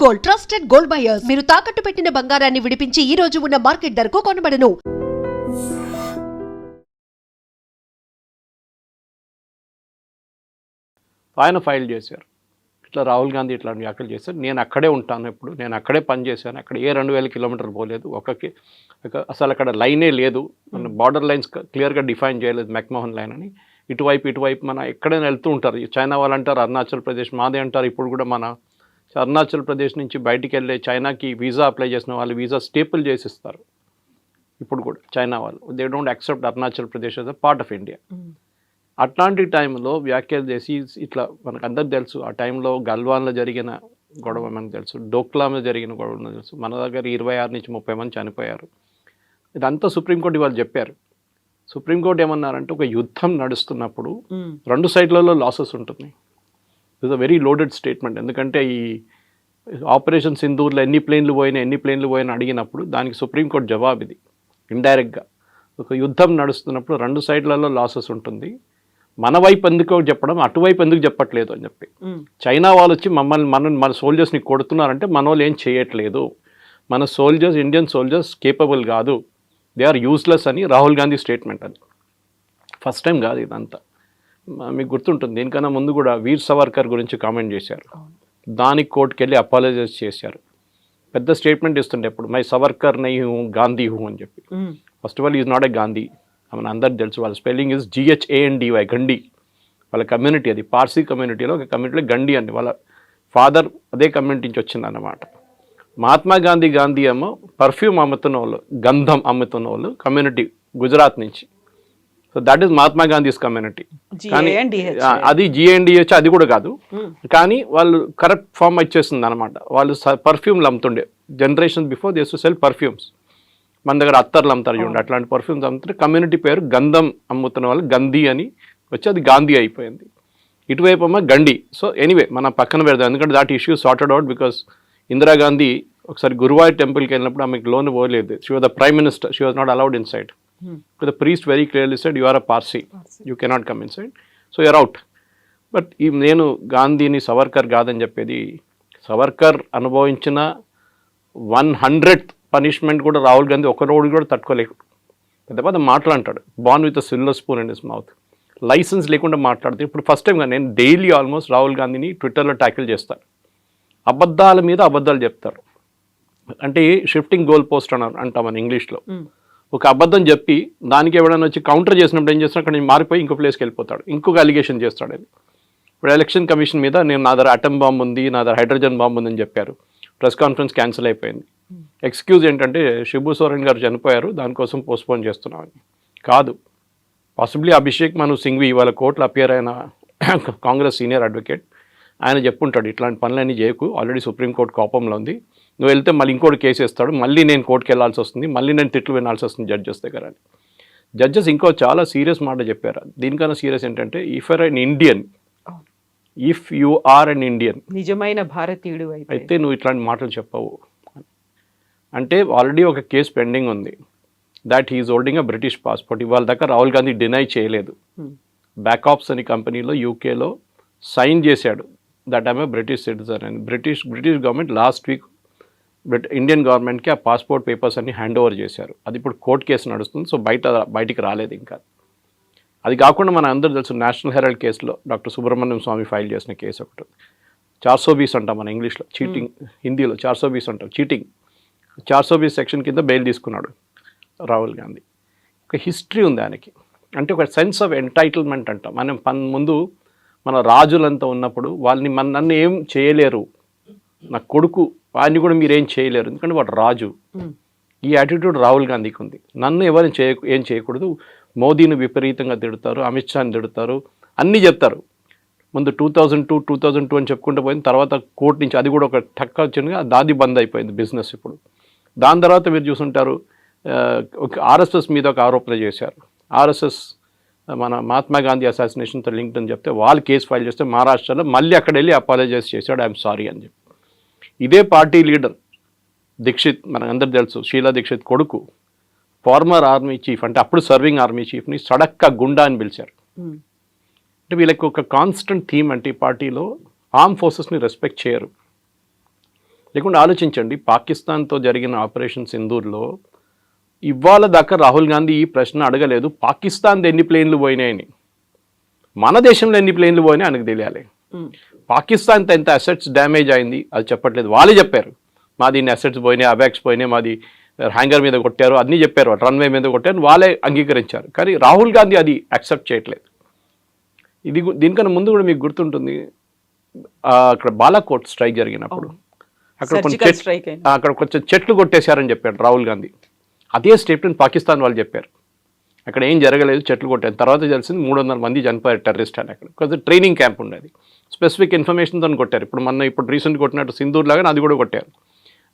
Gold, trusted gold buyers. మీరు తాకట్టు పెట్టిన బంగారాన్ని విడిపించి ఈ రోజు ఉన్న మార్కెట్ ధరకు కొనబడను. ఆయన ఫైల్ చేశారు, ఇట్లా రాహుల్ గాంధీ ఇట్లాంటి వ్యాఖ్యలు చేశారు. నేను అక్కడే ఉంటాను, ఎప్పుడు నేను అక్కడే పనిచేశాను, అక్కడ ఏ 2000 కిలోమీటర్లు పోలేదు, అసలు అక్కడ లైనే లేదు, మన బార్డర్ లైన్స్ క్లియర్గా డిఫైన్ చేయలేదు మెక్మోహన్ లైన్ అని. ఇటువైపు మన ఎక్కడైనా వెళ్తూ ఉంటారు. చైనా వాళ్ళు అంటారు అరుణాచల్ ప్రదేశ్ మాదే అంటారు. ఇప్పుడు కూడా మన అరుణాచల్ ప్రదేశ్ నుంచి బయటికి వెళ్ళే చైనాకి వీసా అప్లై చేసిన వాళ్ళు వీసా స్టేపుల్ చేసిస్తారు. ఇప్పుడు కూడా చైనా వాళ్ళు they don't accept Arunachal Pradesh as a part of India. అట్లాంటి టైంలో వ్యాఖ్యలు చేసి ఇట్లా మనకు అందరికి తెలుసు. ఆ టైంలో గల్వాన్లో జరిగిన గొడవ మనకు తెలుసు, డోక్లాంలో జరిగిన గొడవ మనకు తెలుసు. మన దగ్గర 26 నుంచి 30 మంది చనిపోయారు. ఇదంతా సుప్రీంకోర్టు వాళ్ళు చెప్పారు. సుప్రీంకోర్టు ఏమన్నారంటే ఒక యుద్ధం నడుస్తున్నప్పుడు 2 సైడ్లలో లాసెస్ ఉంటుంది. It's a very loaded statement. ఎందుకంటే ఈ ఆపరేషన్ సింధూర్లో ఎన్ని ప్లేన్లు పోయినా అడిగినప్పుడు దానికి సుప్రీంకోర్టు జవాబు ఇది ఇండైరెక్ట్గా. ఒక యుద్ధం నడుస్తున్నప్పుడు 2 సైడ్లలో లాసెస్ ఉంటుంది, మన వైపు ఎందుకో చెప్పడం, అటువైపు ఎందుకు చెప్పట్లేదు అని చెప్పి. చైనా వాళ్ళు వచ్చి మన సోల్జర్స్ని కొడుతున్నారంటే మన వాళ్ళు ఏం చేయట్లేదు, మన సోల్జర్స్ ఇండియన్ సోల్జర్స్ కేపబుల్ కాదు, దే ఆర్ యూస్లెస్ అని రాహుల్ గాంధీ స్టేట్మెంట్. అది ఫస్ట్ టైం కాదు ఇదంతా. మీకు గుర్తుంటుంది, దీనికన్నా ముందు కూడా వీర్ సవర్కర్ గురించి కామెంట్ చేశారు, దానికి కోర్టుకు వెళ్ళి అపాలజైజ్ చేశారు. పెద్ద స్టేట్మెంట్ ఇస్తుండే ఎప్పుడు మై సవర్కర్ నై హూ గాంధీ హూ అని చెప్పి. First of all is not a Gandhi, మన అందరికి తెలుసు. వాళ్ళ స్పెల్లింగ్ ఇస్ GHANDY, గండి. వాళ్ళ కమ్యూనిటీ అది, పార్సీ కమ్యూనిటీలో ఒక కమ్యూనిటీలో గండి అండి. వాళ్ళ ఫాదర్ అదే కమ్యూనిటీ నుంచి వచ్చిందన్నమాట. మహాత్మా గాంధీ ఏమో పర్ఫ్యూమ్ అమ్ముతున్న వాళ్ళు, గంధం అమ్ముతున్న వాళ్ళు కమ్యూనిటీ గుజరాత్ నుంచి. So that is Mahatma Gandhi's community. కానీ అది GNDH అది కూడా కాదు, కానీ వాళ్ళు కరెక్ట్ ఫామ్ వచ్చేస్తుంది అనమాట. వాళ్ళు పర్ఫ్యూమ్లు అమ్ముతుండే generation before they to sell perfumes. మన దగ్గర అత్తర్లు అమ్ముతారు చూడండి, అట్లాంటి పర్ఫ్యూమ్స్ అమ్ముతుంటే కమ్యూనిటీ పేరు గంధం అమ్ముతున్న వాళ్ళు గంధీ అని వచ్చి అది గాంధీ అయిపోయింది. ఇటువైపు అమ్మ గండి. సో ఎనీవే మనం పక్కన పెడదాం, ఎందుకంటే that issue sorted out. Because Indira Gandhi ఒకసారి గురువాయూర్ టెంపుల్కి వెళ్ళినప్పుడు ఆమెకు లోన్ పోలేదు. She was the prime minister, she was not allowed in side. The priest very clearly said, you are a Parsi, you cannot come inside, so you are out. But నేను గాంధీని సవర్కర్ కాదని చెప్పేది, సవర్కర్ అనుభవించిన 100th పనిష్మెంట్ కూడా రాహుల్ గాంధీ ఒక రోజు కూడా తట్టుకోలేకు. పెద్ద మాట్లాడతాడు, born with silver spoon in his mouth, licence లేకుండా మాట్లాడుతూ. ఇప్పుడు ఫస్ట్ టైంగా నేను డైలీ ఆల్మోస్ట్ రాహుల్ గాంధీని ట్విట్టర్లో ట్యాకిల్ చేస్తాను. అబద్ధాల మీద అబద్ధాలు చెప్తారు. అంటే షిఫ్టింగ్ గోల్ పోస్ట్ అని అంటాం మన ఇంగ్లీష్లో. ఒక అబద్ధం చెప్పి దానికి ఎవరైనా వచ్చి కౌంటర్ చేసినప్పుడు ఏం చేస్తాడు, అక్కడ మారిపోయి ఇంకో ప్లేస్కి వెళ్ళిపోతాడు, ఇంకొక అలిగేషన్ చేస్తాడు. అది ఇప్పుడు ఎలక్షన్ కమిషన్ మీద నేను నా దగ్గర అటమ్ బాంబు ఉంది, నా దగ్గర హైడ్రోజన్ బాంబు ఉందని చెప్పారు. ప్రెస్ కాన్ఫరెన్స్ క్యాన్సిల్ అయిపోయింది. ఎక్స్క్యూజ్ ఏంటంటే శిబు సోరెన్ గారు చనిపోయారు, దానికోసం పోస్ట్పోన్ చేస్తున్నామని. కాదు, పాసిబ్లీ అభిషేక్ మను సింఘ్వి ఇవాళ కోర్టులో అపియర్ అయిన కాంగ్రెస్ సీనియర్ అడ్వకేట్, ఆయన చెప్పుంటాడు ఇట్లాంటి పనులన్నీ చేయకు, ఆల్రెడీ సుప్రీంకోర్టు కోపంలో ఉంది, నువ్వు వెళ్తే మళ్ళీ ఇంకోటి కేసు వేస్తాడు, మళ్ళీ నేను కోర్టుకి వెళ్ళాల్సి వస్తుంది, మళ్ళీ నేను తిట్లు వినాల్సి వస్తుంది జడ్జెస్ దగ్గర అని. జడ్జెస్ ఇంకో చాలా సీరియస్ మాట చెప్పారు. దీనికన్నా సీరియస్ ఏంటంటే if you are an Indian, నిజమైన భారతీయుడు అయితే నువ్వు ఇట్లాంటి మాటలు చెప్పవు అంటే. ఆల్రెడీ ఒక కేసు పెండింగ్ ఉంది, that he is holding a British passport. ఇవాళ దాకా రాహుల్ గాంధీ డినై చేయలేదు. బ్యాకప్స్ అని కంపెనీలో యూకేలో సైన్ చేశాడు that I'm a British citizen అని. British government last week Indian గవర్నమెంట్కి ఆ పాస్పోర్ట్ పేపర్స్ అన్ని హ్యాండ్ ఓవర్ చేశారు. అది ఇప్పుడు కోర్టు కేసు నడుస్తుంది, సో బయటికి రాలేదు ఇంకా. అది కాకుండా మన అందరూ తెలుసు నేషనల్ హెరాల్డ్ కేసులో డాక్టర్ సుబ్రహ్మణ్యం స్వామి ఫైల్ చేసిన కేసు ఒకటి 420 అంటాం మన ఇంగ్లీష్లో, చీటింగ్, హిందీలో 420 అంటాం, చీటింగ్. 420 సెక్షన్ కింద బెయిల్ తీసుకున్నాడు రాహుల్ గాంధీ. ఒక హిస్టరీ ఉంది ఆయనకి, అంటే ఒక సెన్స్ ఆఫ్ ఎంటైటిల్మెంట్ అంటాం. మనం ముందు మన రాజులంతా ఉన్నప్పుడు వాళ్ళని నన్ను ఏం చేయలేరు, నా కొడుకు వాడిని కూడా మీరేం చేయలేరు, ఎందుకంటే వాడు రాజు. ఈ యాటిట్యూడ్ రాహుల్ గాంధీకి ఉంది. నన్ను ఎవరిని ఏం చేయకూడదు, మోదీని విపరీతంగా తిడతారు, అమిత్ షాని తిడతారు, అన్నీ చెప్తారు. ముందు 2002 అని చెప్పుకుంటూ పోయింది, తర్వాత కోర్టు నుంచి అది కూడా ఒక టక్క వచ్చింది, దాది బంద్ అయిపోయింది బిజినెస్ ఇప్పుడు. దాని తర్వాత మీరు చూసుంటారు ఒక RSS మీద ఒక ఆరోపణ చేశారు. RSS మన మహాత్మా గాంధీ అసాసినేషన్తో లింక్డ్ అని చెప్తే వాళ్ళు కేసు ఫైల్ చేస్తే మహారాష్ట్రలో మళ్ళీ అక్కడ వెళ్ళి అపాలజైజ్ చేశాడు, ఐఎమ్ సారీ అని చెప్పి. ఇదే పార్టీ లీడర్ దీక్షిత్, మనకు అందరు తెలుసు, షీలా దీక్షిత్ కొడుకు, ఫార్మర్ ఆర్మీ చీఫ్, అంటే అప్పుడు సర్వింగ్ ఆర్మీ చీఫ్ని సడక్క గుండా అని పిలిచారు. అంటే వీళ్ళకి ఒక కాన్స్టెంట్ థీమ్ అంటే ఈ పార్టీలో ఆర్మ్ ఫోర్సెస్ని రెస్పెక్ట్ చేయరు. లేకుంటే ఆలోచించండి, పాకిస్తాన్తో జరిగిన ఆపరేషన్ సింధూర్లో ఇవాళ దాకా రాహుల్ గాంధీ ఈ ప్రశ్న అడగలేదు, పాకిస్తాన్ది ఎన్ని ప్లేన్లు పోయినాయని. మన దేశంలో ఎన్ని ప్లేన్లు పోయినాయి ఆయనకు తెలియాలి. పాకిస్తాన్తో ఎంత అసెట్స్ డ్యామేజ్ అయింది అది చెప్పట్లేదు, వాళ్ళే చెప్పారు. మాది ఇన్ని అసెట్స్ పోయినాయి, అవాక్స్ పోయినాయి, మాది హ్యాంగర్ మీద కొట్టారు, అన్నీ చెప్పారు, రన్వే మీద కొట్టారు, వాళ్ళే అంగీకరించారు. కానీ రాహుల్ గాంధీ అది యాక్సెప్ట్ చేయట్లేదు. దీనికన్నా ముందు కూడా మీకు గుర్తుంటుంది, అక్కడ బాలాకోట్ స్ట్రైక్ జరిగినప్పుడు అక్కడ కొంచెం చెట్లు కొట్టేశారని చెప్పాడు రాహుల్ గాంధీ. అదే స్టేట్మెంట్ పాకిస్తాన్ వాళ్ళు చెప్పారు, అక్కడ ఏం జరగలేదు, చెట్లు కొట్టారు. తర్వాత తెలిసింది 300 మంది చనిపోయారు టెర్రరిస్ట్ అని. అక్కడ కొంచెం ట్రైనింగ్ క్యాంప్ ఉండేది, స్పెసిఫిక్ ఇన్ఫర్మేషన్తో కొట్టారు. ఇప్పుడు రీసెంట్ కొట్టినట్టు సింధూర్ లాగా అది కూడా కొట్టారు.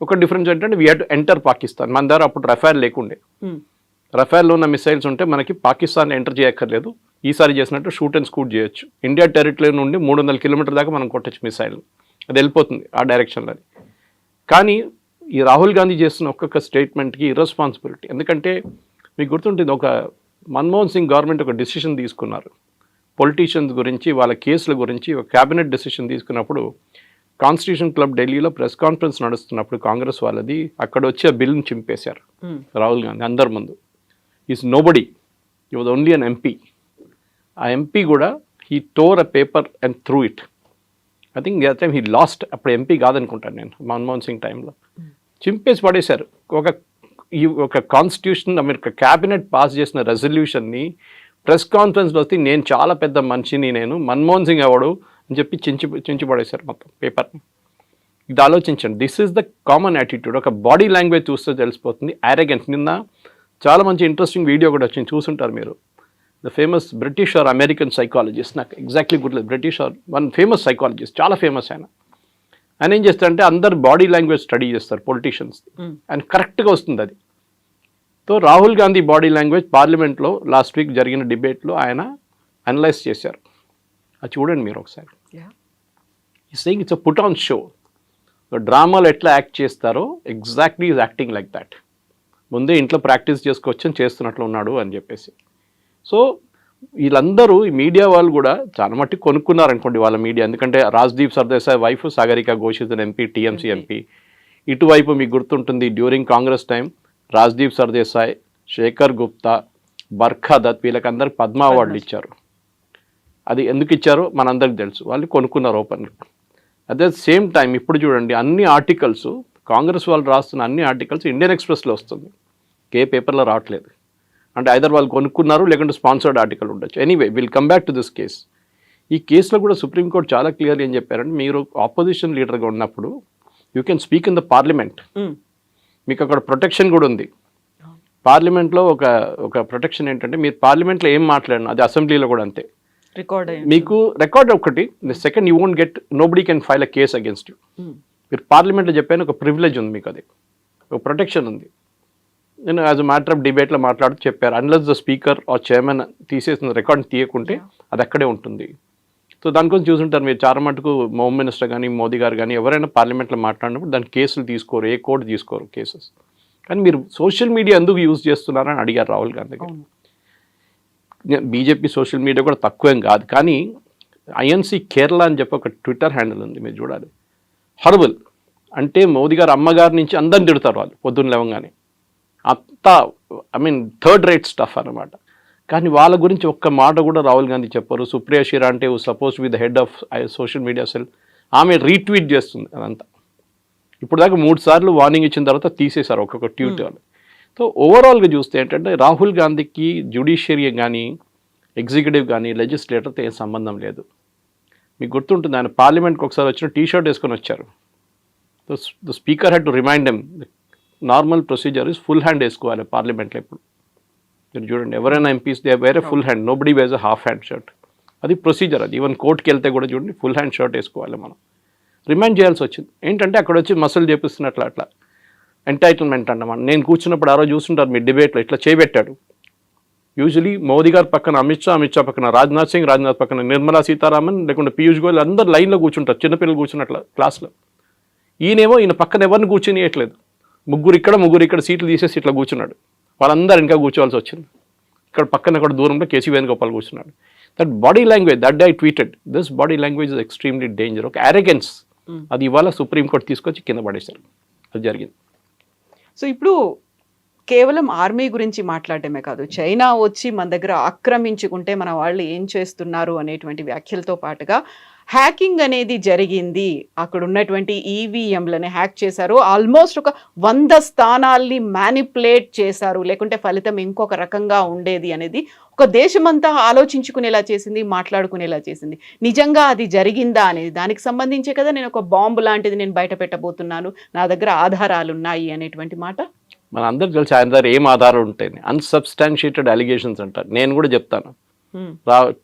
ఒక డిఫరెన్స్ ఏంటంటే we had to enter Pakistan. మన దగ్గర అప్పుడు రఫేల్ లేకుండే, రఫేల్లో ఉన్న మిసైల్స్ ఉంటే మనకి పాకిస్తాన్ ఎంటర్ చేయక్కర్లేదు, ఈసారి చేసినట్టు షూట్ అండ్ స్కూట్ చేయొచ్చు. ఇండియా టెరిటరీ నుండి 300 కిలోమీటర్ దాకా మనం కొట్టచ్చు మిసైల్, అది వెళ్ళిపోతుంది ఆ డైరెక్షన్లో. కానీ ఈ రాహుల్ గాంధీ చేస్తున్న ఒక్కొక్క స్టేట్మెంట్కి ఇర్రెస్పాన్సిబిలిటీ. ఎందుకంటే మీకు గుర్తుంటుంది, ఒక మన్మోహన్ సింగ్ గవర్నమెంట్ ఒక డెసిషన్ తీసుకున్నారు పొలిటీషియన్స్ గురించి, వాళ్ళ కేసుల గురించి ఒక క్యాబినెట్ డెసిషన్ తీసుకున్నప్పుడు కాన్స్టిట్యూషన్ క్లబ్ ఢిల్లీలో ప్రెస్ కాన్ఫరెన్స్ నడుస్తున్నప్పుడు కాంగ్రెస్ వాళ్ళది, అక్కడ వచ్చి ఆ బిల్ని చింపేశారు రాహుల్ గాంధీ అందరి ముందు. Is nobody, he was only an MP. ఆ ఎంపీ కూడా he tore a paper and threw it. I think the time he lost, అప్పుడు ఎంపీ కాదనుకుంటాను నేను, మన్మోహన్ సింగ్ టైంలో చింపేసి పడేశారు. ఒక కాన్స్టిట్యూషన్ అమెరికా క్యాబినెట్ పాస్ చేసిన రెజల్యూషన్ని ప్రెస్ కాన్ఫరెన్స్లో వస్తే నేను చాలా పెద్ద మనిషిని, నేను మన్మోహన్ సింగ్ ఎవడు అని చెప్పి చించి పడేశారు మొత్తం పేపర్ని. ఇది ఆలోచించండి, this is the common attitude. ఒక బాడీ లాంగ్వేజ్ చూస్తే తెలిసిపోతుంది యారగెన్స్. నిన్న చాలా మంచి ఇంట్రెస్టింగ్ వీడియో కూడా వచ్చింది, చూసుంటారు మీరు. The famous British or American psychologist, నాకు ఎగ్జాక్ట్లీ గుర్తులేదు, British or one famous psychologist, చాలా ఫేమస్ ఆయన. ఆయన ఏం చేస్తారంటే అందరు బాడీ లాంగ్వేజ్ స్టడీ చేస్తారు పొలిటీషియన్స్, అండ్ కరెక్ట్గా వస్తుంది అది. So Rahul Gandhi body language పార్లమెంట్లో లాస్ట్ వీక్ జరిగిన డిబేట్లో ఆయన అనలైజ్ చేశారు, అది చూడండి మీరు ఒకసారి. ఈ saying it's a put on show. డ్రామాలో ఎట్లా యాక్ట్ చేస్తారో exactly is acting like that. ముందే ఇంట్లో ప్రాక్టీస్ చేసుకొచ్చని చేస్తున్నట్లు ఉన్నాడు అని చెప్పేసి. సో వీళ్ళందరూ ఈ మీడియా వాళ్ళు కూడా చాలా మట్టి కొనుక్కున్నారు అనుకోండి వాళ్ళ మీడియా. ఎందుకంటే Rajdeep Sardesai wife Sagarika Ghosh is an MP, TMC MP. ఇటువైపు మీకు గుర్తుంటుంది డ్యూరింగ్ కాంగ్రెస్ టైం రాజ్దీప్ సర్దేశాయ్, శేఖర్ గుప్తా, బర్ఖా దత్, వీళ్ళకందరికి పద్మ అవార్డులు ఇచ్చారు. అది ఎందుకు ఇచ్చారో మనందరికి తెలుసు, వాళ్ళు కొనుక్కున్నారు ఓపెన్గా. అట్ ద సేమ్ టైం ఇప్పుడు చూడండి, అన్ని ఆర్టికల్స్ కాంగ్రెస్ వాళ్ళు రాస్తున్న అన్ని ఆర్టికల్స్ ఇండియన్ ఎక్స్ప్రెస్లో వస్తుంది, ఏ పేపర్లో రావట్లేదు. అంటే ఐదర్ వాళ్ళు కొనుక్కున్నారు లేకుంటే స్పాన్సర్డ్ ఆర్టికల్ ఉండొచ్చు. Anyway will come back to this case. ఈ కేసులో కూడా సుప్రీంకోర్టు చాలా క్లియర్గా ఏం చెప్పారంటే, మీరు ఆపోజిషన్ లీడర్గా ఉన్నప్పుడు you can speak in the parliament, మీకు అక్కడ ప్రొటెక్షన్ కూడా ఉంది. పార్లమెంట్లో ఒక ప్రొటెక్షన్ ఏంటంటే, మీరు పార్లమెంట్లో ఏం మాట్లాడినా అది అసెంబ్లీలో కూడా అంతే మీకు రికార్డ్. ఒకటి second, you won't get, nobody can file a case against you. మీరు పార్లమెంట్లో చెప్పాను ఒక ప్రివిలేజ్ ఉంది మీకు, అది ఒక ప్రొటెక్షన్ ఉంది. నేను యాజ్ అ మ్యాటర్ ఆఫ్ డిబేట్లో మాట్లాడుతూ చెప్పారు, unless the speaker or chairman తీసేసిన రికార్డ్ తీయకుంటే అది అక్కడే ఉంటుంది. సో దానికోసం చూసుంటారు మీరు, చాలా మటుకు హోమ్ మినిస్టర్ కానీ మోదీ గారు కానీ ఎవరైనా పార్లమెంట్లో మాట్లాడినప్పుడు దాని కేసులు తీసుకోరు, ఏ కోర్టు తీసుకోరు కేసెస్. కానీ మీరు సోషల్ మీడియా ఎందుకు యూజ్ చేస్తున్నారని అడిగారు రాహుల్ గాంధీ గారు. బీజేపీ సోషల్ మీడియా కూడా తక్కువేం కాదు, కానీ ఐఎన్సీ కేరళ అని చెప్పి ఒక ట్విట్టర్ హ్యాండిల్ ఉంది, మీరు చూడాలి. హర్బుల్ అంటే మోదీ గారు అమ్మగారి నుంచి అందరిని తిడతారు వాళ్ళు పొద్దున్న లేవగానే, అంతా I mean third rate stuff అన్నమాట. కానీ వాళ్ళ గురించి ఒక్క మాట కూడా రాహుల్ గాంధీ చెప్పారు. సుప్రియా షిరా అంటే suppose with the head of social media cell, ఆమె రీట్వీట్ చేస్తుంది అదంతా. ఇప్పుడు దాకా 3 సార్లు వార్నింగ్ ఇచ్చిన తర్వాత తీసేశారు ఒక్కొక్క ట్వీట్ వాళ్ళు. సో ఓవరాల్గా చూస్తే ఏంటంటే రాహుల్ గాంధీకి జ్యుడిషియరీ కానీ ఎగ్జిక్యూటివ్ కానీ లెజిస్లేటర్తో ఏం సంబంధం లేదు. మీకు గుర్తుంటుంది, ఆయన పార్లమెంట్కి ఒకసారి వచ్చిన టీ-షర్ట్ వేసుకొని వచ్చారు. The speaker had to remind them, normal procedure is full hand వేసుకోవాలి పార్లమెంట్లో. ఇప్పుడు మీరు చూడండి, ఎవరైనా MPs they wear full hand, nobody wears a half hand shirt. అది ప్రొసీజర్. అది ఈవెన్ కోర్టుకి వెళ్తే కూడా చూడండి ఫుల్ హ్యాండ్ షర్ట్ వేసుకోవాలి. మనం రిమైండ్ చేయాల్సి వచ్చింది. ఏంటంటే అక్కడ వచ్చి మసలు చేపిస్తున్నట్లు అట్లా ఎంటైటిల్మెంట్ అన్నమాట. నేను కూర్చున్నప్పుడు ఆ రోజు చూస్తుంటారు మీ డిబేట్లో ఇట్లా చేయబెట్టాడు. యూజువలీ మోదీ గారు పక్కన అమిత్ షా పక్కన రాజ్నాథ్ సింగ్ పక్కన నిర్మలా సీతారామన్ లేకుంటే పీయూష్ గోయల్ అందరు లైన్లో కూర్చుంటారు, చిన్నపిల్లలు కూర్చున్నట్ల క్లాస్లో. ఈయన పక్కన ఎవరిని కూర్చొనియట్లేదు, ముగ్గురు ఇక్కడ సీట్లు తీసేసి ఇట్లా కూర్చున్నాడు. వాళ్ళందరూ ఇంకా కూర్చోవాల్సి వచ్చింది. ఇక్కడ పక్కన అక్కడ దూరంలో కేసీ వేణుగోపాల్ కూర్చున్నాడు. That body language, that day I tweeted, this body language is extremely danger. ఒక అరెగెన్స్, అది ఇవాళ సుప్రీంకోర్టు తీసుకొచ్చి కింద పడేశారు. అది జరిగింది. సో ఇప్పుడు కేవలం ఆర్మీ గురించి మాట్లాడటమే కాదు, చైనా వచ్చి మన దగ్గర ఆక్రమించుకుంటే మన వాళ్ళు ఏం చేస్తున్నారు అనేటువంటి వ్యాఖ్యలతో పాటుగా హ్యాకింగ్ అనేది జరిగింది, అక్కడ ఉన్నటువంటి ఈవీఎంలని హ్యాక్ చేశారు, ఆల్మోస్ట్ ఒక 100 స్థానాల్ని మ్యానిపులేట్ చేశారు, లేకుంటే ఫలితం ఇంకొక రకంగా ఉండేది అనేది ఒక దేశమంతా ఆలోచించుకునేలా చేసింది, మాట్లాడుకునేలా చేసింది. నిజంగా అది జరిగిందా అనేది దానికి సంబంధించే కదా నేను ఒక బాంబు లాంటిది నేను బయట పెట్టబోతున్నాను, నా దగ్గర ఆధారాలు ఉన్నాయి అనేటువంటి మాట. మన అందరికి తెలిసి ఆయన దగ్గర ఏం ఆధారాలు ఉంటాయి, అన్సబ్స్టాన్షియేటెడ్ అలిగేషన్స్ అంటారు. నేను కూడా చెప్తాను,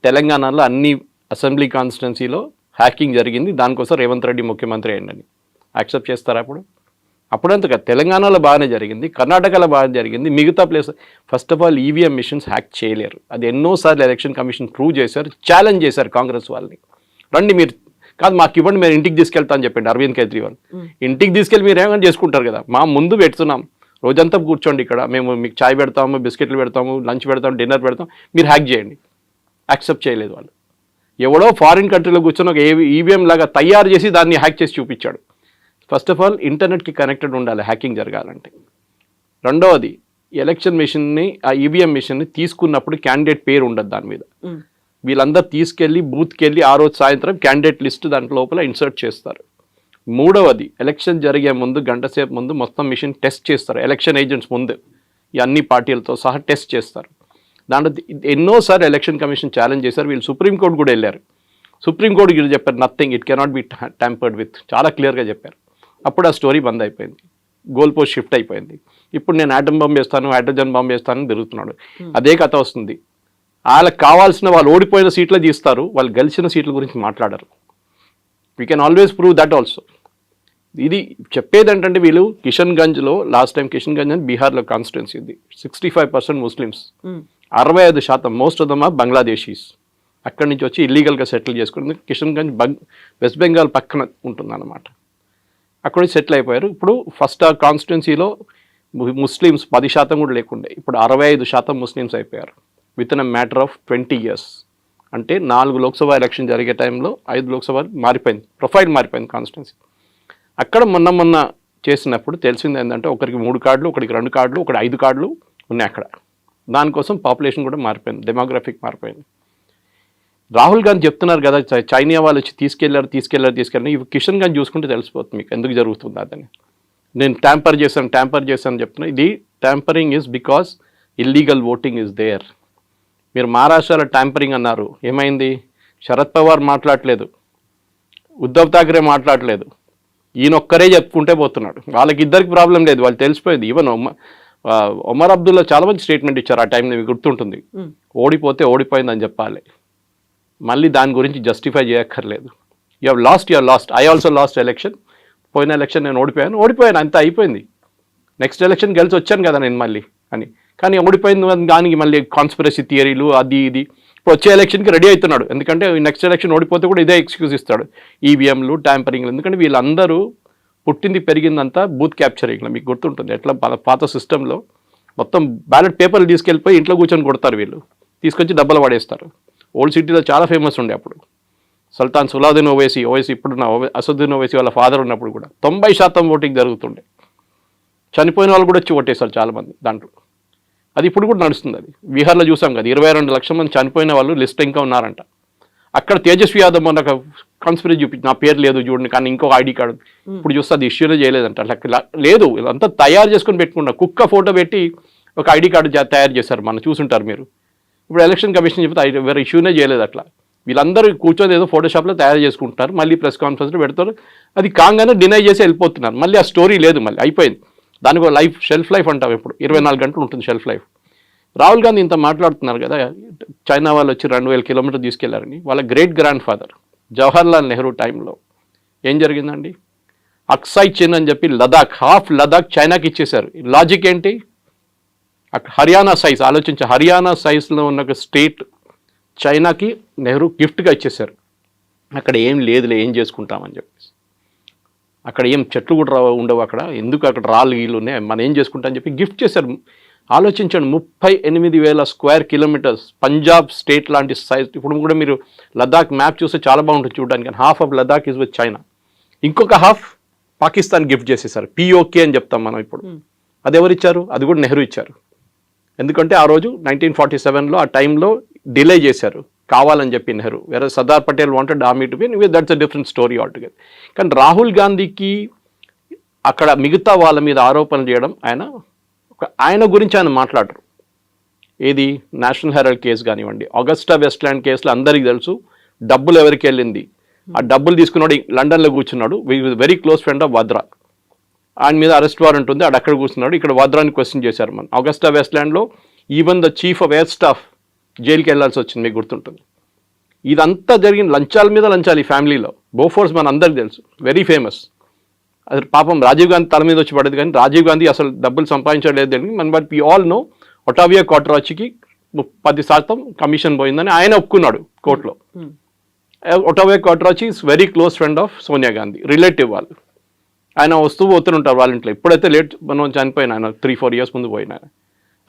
తెలంగాణలో అన్ని అసెంబ్లీ కాన్స్టిట్యున్సీలో హ్యాకింగ్ జరిగింది, దానికోసం రేవంత్ రెడ్డి ముఖ్యమంత్రి అయ్యండి. యాక్సెప్ట్ చేస్తారా? అప్పుడంత కదా, తెలంగాణలో బాగానే జరిగింది, కర్ణాటకలో బాగానే జరిగింది, మిగతా place first of all EVM machines hack చేయలేరు. అది ఎన్నోసార్లు ఎలక్షన్ కమిషన్ ప్రూవ్ చేశారు, ఛాలెంజ్ చేశారు కాంగ్రెస్ వాళ్ళని. రండి మీరు కాదు మాకు ఇవ్వండి, మీరు ఇంటికి తీసుకెళ్తా అని చెప్పండి అరవింద్ కేజ్రీవాల్. ఇంటికి తీసుకెళ్ళి మీరు ఏమైనా చేసుకుంటారు కదా, మా ముందు పెడుతున్నాం, రోజంతా కూర్చోండి ఇక్కడ, మేము మీకు చాయ్ పెడతాము, బిస్కెట్లు పెడతాము, లంచ్ పెడతాము, డిన్నర్ పెడతాం, మీరు హ్యాక్ చేయండి. యాక్సెప్ట్ చేయలేదు వాళ్ళు. ఎవడో ఫారిన్ కంట్రీలో కూర్చొని ఒక ఈవీఎం లాగా తయారు చేసి దాన్ని హ్యాక్ చేసి చూపించాడు. ఫస్ట్ ఆఫ్ ఆల్ ఇంటర్నెట్కి కనెక్టెడ్ ఉండాలి హ్యాకింగ్ జరగాలంటే. రెండవది ఎలక్షన్ మిషన్ని, ఆ ఈవీఎం మిషన్ని తీసుకున్నప్పుడు క్యాండిడేట్ పేరు ఉండదు దాని మీద. వీళ్ళందరూ తీసుకెళ్ళి బూత్కి వెళ్ళి ఆ రోజు సాయంత్రం క్యాండిడేట్ లిస్ట్ దాంట్లో లోపల ఇన్సర్ట్ చేస్తారు. మూడవది ఎలక్షన్ జరిగే ముందు గంట సేపు ముందు మొత్తం మిషన్ టెస్ట్ చేస్తారు. ఎలక్షన్ ఏజెంట్స్ ముందు ఈ అన్ని పార్టీలతో సహా టెస్ట్ చేస్తారు. దాంట్లో ఎన్నోసార్లు ఎలక్షన్ కమిషన్ ఛాలెంజ్ చేశారు. వీళ్ళు సుప్రీంకోర్టు కూడా వెళ్ళారు. సుప్రీంకోర్టు వీళ్ళు చెప్పారు nothing, it cannot be tampered with, చాలా క్లియర్గా చెప్పారు. అప్పుడు ఆ స్టోరీ బంద్ అయిపోయింది, గోల్ పోస్ట్ షిఫ్ట్ అయిపోయింది. ఇప్పుడు నేను ఆటం బాంబు వేస్తాను, హైడ్రోజన్ బాంబు వేస్తానని తిరుగుతున్నాడు. అదే కథ వస్తుంది. వాళ్ళకి కావాల్సిన వాళ్ళు ఓడిపోయిన సీట్లే తీస్తారు, వాళ్ళు గెలిచిన సీట్ల గురించి మాట్లాడరు. We can always prove that also. ఇది చెప్పేది ఏంటంటే వీళ్ళు కిషన్గంజ్లో లాస్ట్ టైం కిషన్గంజ్ అని బీహార్లో కాన్స్టిట్యున్సీ ఇది 65% Muslims, 65% most of them are Bangladeshis. అక్కడి నుంచి వచ్చి ఇల్లీగల్గా సెటిల్ చేసుకుంది. కిషన్గంజ్ వెస్ట్ బెంగాల్ పక్కన ఉంటుందన్నమాట. అక్కడ సెటిల్ అయిపోయారు. ఇప్పుడు ఫస్ట్ ఆ కాన్స్టిట్యున్సీలో ముస్లిమ్స్ 10% కూడా లేకుండే, ఇప్పుడు 65% ముస్లిమ్స్ అయిపోయారు with in a matter of 20 years. అంటే 4 లోక్సభ ఎలక్షన్ జరిగే టైంలో 5 లోక్సభ మారిపోయింది, ప్రొఫైల్ మారిపోయింది కాన్స్టిట్యున్సీ. అక్కడ మొన్న చేసినప్పుడు తెలిసింది ఏంటంటే ఒకరికి 3 కార్డులు, ఒకరికి 2 కార్డులు, ఒకటి 5 కార్డులు ఉన్నాయి అక్కడ. దానికోసం పాపులేషన్ కూడా మారిపోయింది, డెమోగ్రఫిక్ మారిపోయింది. రాహుల్ గాంధీ చెప్తున్నారు కదా చైనా వాళ్ళు వచ్చి తీసుకెళ్లారు. ఇవి కిషన్గంజ్ చూసుకుంటే తెలిసిపోతుంది మీకు ఎందుకు జరుగుతుంది అదని. నేను ట్యాంపర్ చేశాను చెప్తున్నా. ఇది tampering is because illegal voting is there. మీరు మహారాష్ట్రలో ట్యాంపరింగ్ అన్నారు, ఏమైంది? శరద్ పవార్ మాట్లాడలేదు, ఉద్ధవ్ ఠాక్రే మాట్లాడలేదు, ఈయనొక్కరే చెప్పుకుంటే పోతున్నాడు. వాళ్ళకి ఇద్దరికి ప్రాబ్లం లేదు, వాళ్ళు తెలిసిపోయింది. ఈవెన్ ఒమర్ అబ్దుల్లా చాలా మంచి స్టేట్మెంట్ ఇచ్చారు ఆ టైంలో, మీకు గుర్తుంటుంది. ఓడిపోతే ఓడిపోయిందని చెప్పాలి, మళ్ళీ దాని గురించి జస్టిఫై చేయక్కర్లేదు. You have lost, I also last election. పోయిన ఎలక్షన్ నేను ఓడిపోయాను అంతా అయిపోయింది. నెక్స్ట్ ఎలక్షన్ గెలిచి వచ్చాను కదా నేను మళ్ళీ అని. కానీ ఓడిపోయింది దానికి మళ్ళీ కాన్స్పిరసీ థియరీలు అది ఇది. ఇప్పుడు వచ్చే ఎలక్షన్కి రెడీ అవుతున్నాడు, ఎందుకంటే నెక్స్ట్ ఎలక్షన్ ఓడిపోతే కూడా ఇదే ఎక్స్క్యూజ్ ఇస్తాడు, ఈవీఎంలు ట్యాంపరింగ్లు. ఎందుకంటే వీళ్ళందరూ పుట్టింది పెరిగిందంతా బూత్ క్యాప్చరింగ్లో. మీకు గుర్తుంటుంది ఎట్లా పాత సిస్టంలో మొత్తం బ్యాలెట్ పేపర్లు తీసుకెళ్ళిపోయి ఇంట్లో కూర్చొని కొడతారు వీళ్ళు, తీసుకొచ్చి డబ్బలు పడేస్తారు. ఓల్డ్ సిటీలో చాలా ఫేమస్ ఉండే అప్పుడు. సుల్తాన్ సలావుద్దీన్ ఓవైసీ ఇప్పుడున్న అసదుద్దీన్ ఓవైసీ వాళ్ళ ఫాదర్ ఉన్నప్పుడు కూడా 90% ఓటింగ్ జరుగుతుండే. చనిపోయిన వాళ్ళు కూడా వచ్చి ఓటేస్తారు చాలామంది దాంట్లో. అది ఇప్పుడు కూడా నడుస్తుంది. అది బీహార్లో చూసాం కదా, 22 లక్షల మంది చనిపోయిన వాళ్ళు లిస్ట్ ఇంకా ఉన్నారంట. అక్కడ తేజస్వి యాదవ్ మొన్న ఒక కాన్స్పిరసీ చూపించి నా పేరు లేదు చూడండి, కానీ ఇంకో ఐడి కార్డు ఇప్పుడు చూస్తే అది ఇష్యూనే చేయలేదంట. అట్లా లేదు, అంతా తయారు చేసుకొని పెట్టుకున్నా, కుక్క ఫోటో పెట్టి ఒక ఐడి కార్డు తయారు చేశారు, మనం చూసుంటారు మీరు. ఇప్పుడు ఎలక్షన్ కమిషన్ చెప్తే వేరే ఇష్యూనే చేయలేదు. అట్లా వీళ్ళందరూ కూర్చొని ఏదో ఫోటోషాప్లో తయారు చేసుకుంటున్నారు, మళ్ళీ ప్రెస్ కాన్ఫరెన్స్లో పెడతారు. అది కాగానే డినై చేసి వెళ్ళిపోతున్నారు. మళ్ళీ ఆ స్టోరీ లేదు, మళ్ళీ అయిపోయింది. దానికి షెల్ఫ్ లైఫ్ అంటాం, ఇప్పుడు 24 గంటలు ఉంటుంది షెల్ఫ్ లైఫ్. రాహుల్ గాంధీ ఇంత మాట్లాడుతున్నారు కదా, చైనా వాళ్ళు వచ్చి 2000 కిలోమీటర్లు తీసుకెళ్లారని. వాళ్ళ great grand father Jawaharlal Nehru టైంలో ఏం జరిగిందండి? అక్సాయ్ చిన్ అని చెప్పి హాఫ్ లదాఖ్ చైనాకి ఇచ్చేశారు. లాజిక్ ఏంటి? హర్యానా సైజ్ ఆలోచించి, హర్యానా సైజ్లో ఉన్న ఒక స్టేట్ చైనాకి నెహ్రూ గిఫ్ట్గా ఇచ్చేశారు. అక్కడ ఏం లేదులే, ఏం చేసుకుంటామని చెప్పేసి. అక్కడ ఏం చెట్లు కూడా ఉండవు, అక్కడ ఎందుకు అక్కడ రాళ్ళు గీళ్ళు ఉన్నాయి, మనం ఏం చేసుకుంటామని చెప్పి గిఫ్ట్ చేశారు. ఆలోచించండి, 38,000 స్క్వేర్ కిలోమీటర్స్ పంజాబ్ స్టేట్ లాంటి సైజ్. ఇప్పుడు కూడా మీరు లదాఖ్ మ్యాప్ చూస్తే చాలా బాగుంటుంది చూడడానికి. Half of Ladakh is with China. ఇంకొక హాఫ్ పాకిస్తాన్ గిఫ్ట్ చేసేసారు. పిఓకే అని చెప్తాం మనం ఇప్పుడు. అది ఎవరు ఇచ్చారు? అది కూడా నెహ్రూ ఇచ్చారు. ఎందుకంటే ఆ రోజు 1947లో ఆ టైంలో డిలే చేశారు కావాలని చెప్పి నెహ్రూ. వేరే Sardar Patel wanted army to be, that's a different story altogether. కానీ రాహుల్ గాంధీకి అక్కడ మిగతా వాళ్ళ మీద ఆరోపణలు చేయడం, ఆయన గురించి ఆయన మాట్లాడరు. ఏది నేషనల్ హెరాల్డ్ కేసు కానివ్వండి, ఆగస్టా వెస్ట్‌ల్యాండ్ కేసులో అందరికీ తెలుసు డబ్బులు ఎవరికి వెళ్ళింది. ఆ డబ్బులు తీసుకున్నాడు లండన్లో కూర్చున్నాడు, very close friend of Vadra. ఆయన మీద అరెస్ట్ వారెంట్ ఉంది, ఆడు అక్కడ కూర్చున్నాడు. ఇక్కడ వాద్రాని క్వశ్చన్ చేశారు మనం. ఆగస్టా వెస్ట్‌ల్యాండ్లో even the chief of air staff జైలుకి వెళ్ళాల్సి వచ్చింది, మీకు గుర్తుంటుంది. ఇదంతా జరిగిన లంచాల మీద లంచాలు ఈ ఫ్యామిలీలో. బోఫోర్స్ మన అందరికి తెలుసు, వెరీ ఫేమస్. అది పాపం రాజీవ్ గాంధీ తల మీద వచ్చి పడేది, కానీ రాజీవ్ గాంధీ అసలు డబ్బులు సంపాదించలేదు. But we all know Ottavio క్వార్టరాచికి 10% కమిషన్ పోయిందని ఆయన ఒప్పుకున్నాడు కోర్టులో. Ottavio Quattrocchi is very close friend of Sonia Gandhi, relative వాళ్ళు. ఆయన వస్తూ పోతుంటారు వాళ్ళ ఇంట్లో. ఇప్పుడైతే లేట్ మనం చనిపోయిన ఆయన 3-4 years ముందు పోయిన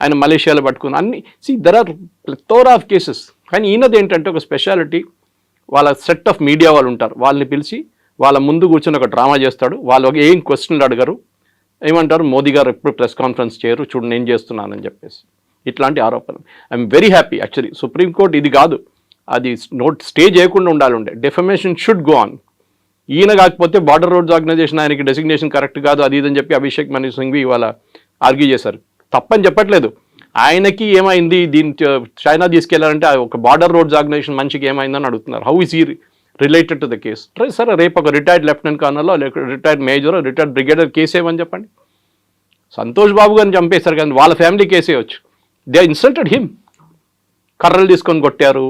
ఆయన మలేషియాలో పట్టుకుని అన్ని. There are plethora of cases. కానీ ఈయనది ఏంటంటే ఒక స్పెషాలిటీ, వాళ్ళ సెట్ ఆఫ్ మీడియా వాళ్ళు ఉంటారు, వాళ్ళని పిలిచి వాళ్ళ ముందు కూర్చొని ఒక డ్రామా చేస్తాడు. వాళ్ళు ఏం క్వశ్చన్లు అడగరు, ఏమంటారు మోదీ గారు ఎప్పుడు ప్రెస్ కాన్ఫరెన్స్ చేయరు, చూడు నేను చేస్తున్నానని చెప్పేసి ఇట్లాంటి ఆరోపణలు. I'm very happy actually. Supreme court ఇది కాదు, అది స్టే చేయకుండా ఉండాలి. Defamation should go on. ఈయన కాకపోతే బార్డర్ రోడ్స్ ఆర్గనైజేషన్ ఆయనకి డెసిగ్నేషన్ కరెక్ట్ కాదు అది ఇదని చెప్పి అభిషేక్ మను సింఘ్వి ఇవాళ ఆర్గ్యూ చేశారు. తప్పని చెప్పట్లేదు, ఆయనకి ఏమైంది దీన్ని చైనా తీసుకెళ్లారంటే ఒక బార్డర్ రోడ్స్ ఆర్గనైజేషన్ మనిషికి ఏమైందని అడుగుతున్నారు. హౌ ఈజ్ ఈ రిలేటెడ్ టు ద కేస్? సరే రేపు ఒక రిటైర్డ్ లెఫ్టినెంట్ కర్నల్లో లేకపోతే retired major retired brigadier case ఏమని చెప్పండి. సంతోష్ బాబు గారిని చంపేశారు కానీ వాళ్ళ ఫ్యామిలీ కేసే వచ్చు. They insulted him. కర్రలు తీసుకొని కొట్టారు,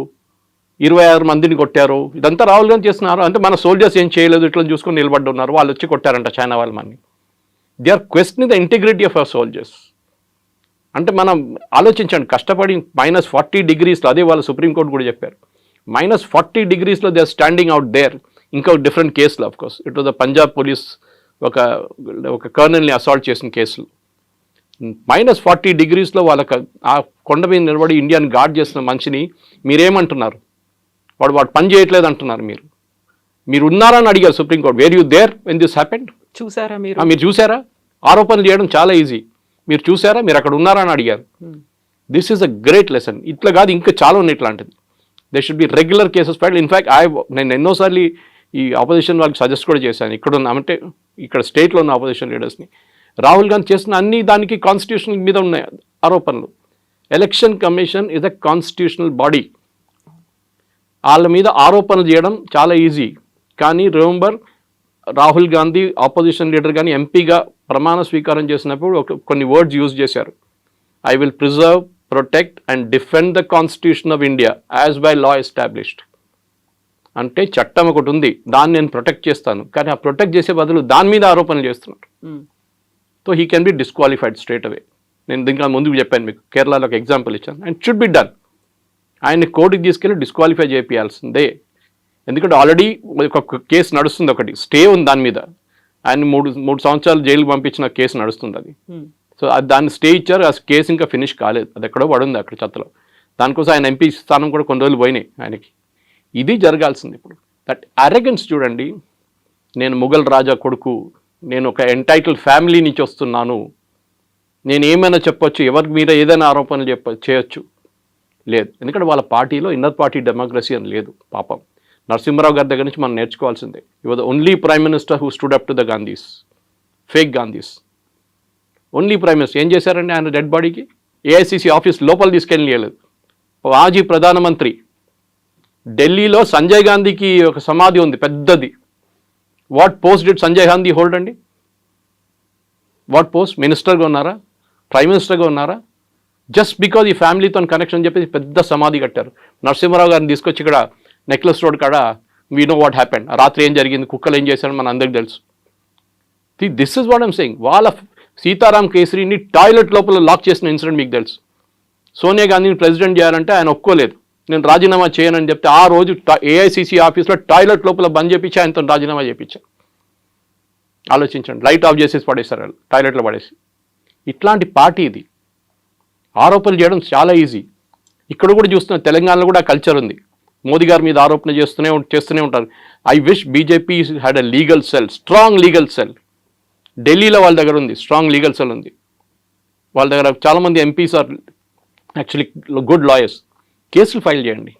26 మందిని కొట్టారు. ఇదంతా రాహుల్ గాంధీ చేస్తున్నారు. అంటే మన సోల్జర్స్ ఏం చేయలేదు, ఇట్లా చూసుకొని నిలబడి ఉన్నారు, వాళ్ళు వచ్చి కొట్టారంట చైనా వాళ్ళ మన్ని. They are questioning the integrity of our soldiers. అంటే మనం ఆలోచించండి, కష్టపడి -40 degreesలో, అదే వాళ్ళు సుప్రీంకోర్టు కూడా చెప్పారు, -40 degreesలో they are standing out there. ఇంకా డిఫరెంట్ కేసులు of course. It was the Punjab police ఒక కర్నల్ని అసాల్ట్ చేసిన కేసులు. -40 degreesలో వాళ్ళకి ఆ కొండ మీద నిలబడి ఇండియాని గార్డ్ చేసిన మనిషిని మీరేమంటున్నారు? వాడు పని చేయట్లేదు అంటున్నారు. మీరు ఉన్నారని అడిగారు supreme court. Were you there when this happened? చూసారా మీరు చూసారా? ఆరోపణలు చేయడం చాలా ఈజీ. మీరు చూసారా? మీరు అక్కడ ఉన్నారా అని అడిగారు. This is a great lesson. ఇట్లా కాదు, ఇంకా చాలా ఉన్నాయి ఇట్లాంటిది. They should be regular cases filed. In fact నేను ఎన్నోసార్లు ఈ ఆపోజిషన్ వాళ్ళకి సజెస్ట్ కూడా చేశాను. ఇక్కడ స్టేట్లో ఉన్న ఆపోజిషన్ లీడర్స్ని, రాహుల్ గాంధీ చేస్తున్న అన్ని దానికి కాన్స్టిట్యూషన్ మీద ఉన్నాయి ఆరోపణలు. Election commission is a constitutional body. వాళ్ళ మీద ఆరోపణలు చేయడం చాలా ఈజీ. కానీ remember, Rahul Gandhi opposition leader కానీ ఎంపీగా ప్రమాణ స్వీకారం చేసినప్పుడు కొన్ని వర్డ్స్ యూజ్ చేశారు. I will preserve, protect and defend the constitution of India as by law established. అంటే చట్టం ఒకటి ఉంది, దాన్ని నేను ప్రొటెక్ట్ చేస్తాను. కానీ ఆ ప్రొటెక్ట్ చేసే బదులు దాని మీద ఆరోపణలు చేస్తున్నారు. So he can be disqualified straight away. నేను దీనికి ముందుకు చెప్పాను మీకు, కేరళలో ఒక ఎగ్జాంపుల్ ఇచ్చాను. And should be done. ఆయన్ని కోర్టుకి తీసుకెళ్ళి డిస్క్వాలిఫై చేయాల్సిందే. ఎందుకంటే ఆల్రెడీ ఒక కేసు నడుస్తుంది, ఒకటి స్టే ఉంది దాని మీద. ఆయన మూడు సంవత్సరాలు జైలుకి పంపించిన కేసు నడుస్తుంది అది. సో దాన్ని స్టే ఇచ్చారు, ఆ కేసు ఇంకా ఫినిష్ కాలేదు, అది ఎక్కడో పడుంది అక్కడ చెత్తలో. దానికోసం ఆయన ఎంపీ స్థానం కూడా కొన్ని రోజులు పోయినాయి ఆయనకి. ఇది జరగాల్సింది ఇప్పుడు. దట్ అరెగెన్స్ చూడండి. నేను ముఘల్ రాజా కొడుకు, నేను ఒక ఎంటైటిల్ ఫ్యామిలీ నుంచి వస్తున్నాను, నేను ఏమైనా చెప్పొచ్చు, ఎవరికి మీద ఏదైనా ఆరోపణలు చేయొచ్చు. లేదు, ఎందుకంటే వాళ్ళ పార్టీలో ఇన్నర్ పార్టీ డెమోక్రసీ అని లేదు. పాపం నరసింహరావు గారి దగ్గర నుంచి మనం నేర్చుకోవాల్సిందే. ఈ was the only prime minister who stood up to the Gandhi's, fake Gandhi's. Only prime minister. ఏం చేశారండి ఆయన డెడ్ బాడీకి? ఏఐసిసి ఆఫీస్ లోపల తీసుకెళ్ళలేదు. మాజీ ప్రధానమంత్రి, ఢిల్లీలో సంజయ్ గాంధీకి ఒక సమాధి ఉంది పెద్దది. What post did Sanjay Gandhi hold అండి? What post? మినిస్టర్గా ఉన్నారా? ప్రైమ్ మినిస్టర్గా ఉన్నారా? జస్ట్ బికాజ్ ఈ ఫ్యామిలీతో కనెక్షన్ చెప్పేసి పెద్ద సమాధి కట్టారు. నరసింహరావు గారిని తీసుకొచ్చి ఇక్కడ నెక్లెస్ రోడ్ కాడ వీ నో వాట్ హ్యాపెండ్. రాత్రి ఏం జరిగింది, కుక్కలు ఏం చేశారని మన అందరికి తెలుసు. This is what I'm saying. వాళ్ళ సీతారాం కేసరిని టాయిలెట్ లోపల లాక్ చేసిన ఇన్సిడెంట్ మీకు తెలుసు. సోనియా గాంధీని ప్రెసిడెంట్ చేయాలంటే ఆయన ఒప్పుకోలేదు, నేను రాజీనామా చేయనని చెప్తే ఆ రోజు ఏఐసిసి ఆఫీస్లో టాయిలెట్ లోపల బంద్ చేయించి ఆయనతో రాజీనామా చేయించారు. ఆలోచించండి, లైట్ ఆఫ్ చేసేసి పడేస్తారు వాళ్ళు, టాయిలెట్లో పడేసి. ఇట్లాంటి పార్టీ ఇది. ఆరోపణలు చేయడం చాలా ఈజీ. ఇక్కడ కూడా చూస్తున్న తెలంగాణలో కూడా కల్చర్ ఉంది. మోదీ గారి మీద ఆరోపణ చేస్తూనే ఉంటారు. I wish BJP had a legal cell, strong legal cell. ఢిల్లీలో వాళ్ళ దగ్గర ఉంది, స్ట్రాంగ్ లీగల్ సెల్ ఉంది. వాళ్ళ దగ్గర చాలామంది MPs are actually good lawyers. కేసులు ఫైల్ చేయండి.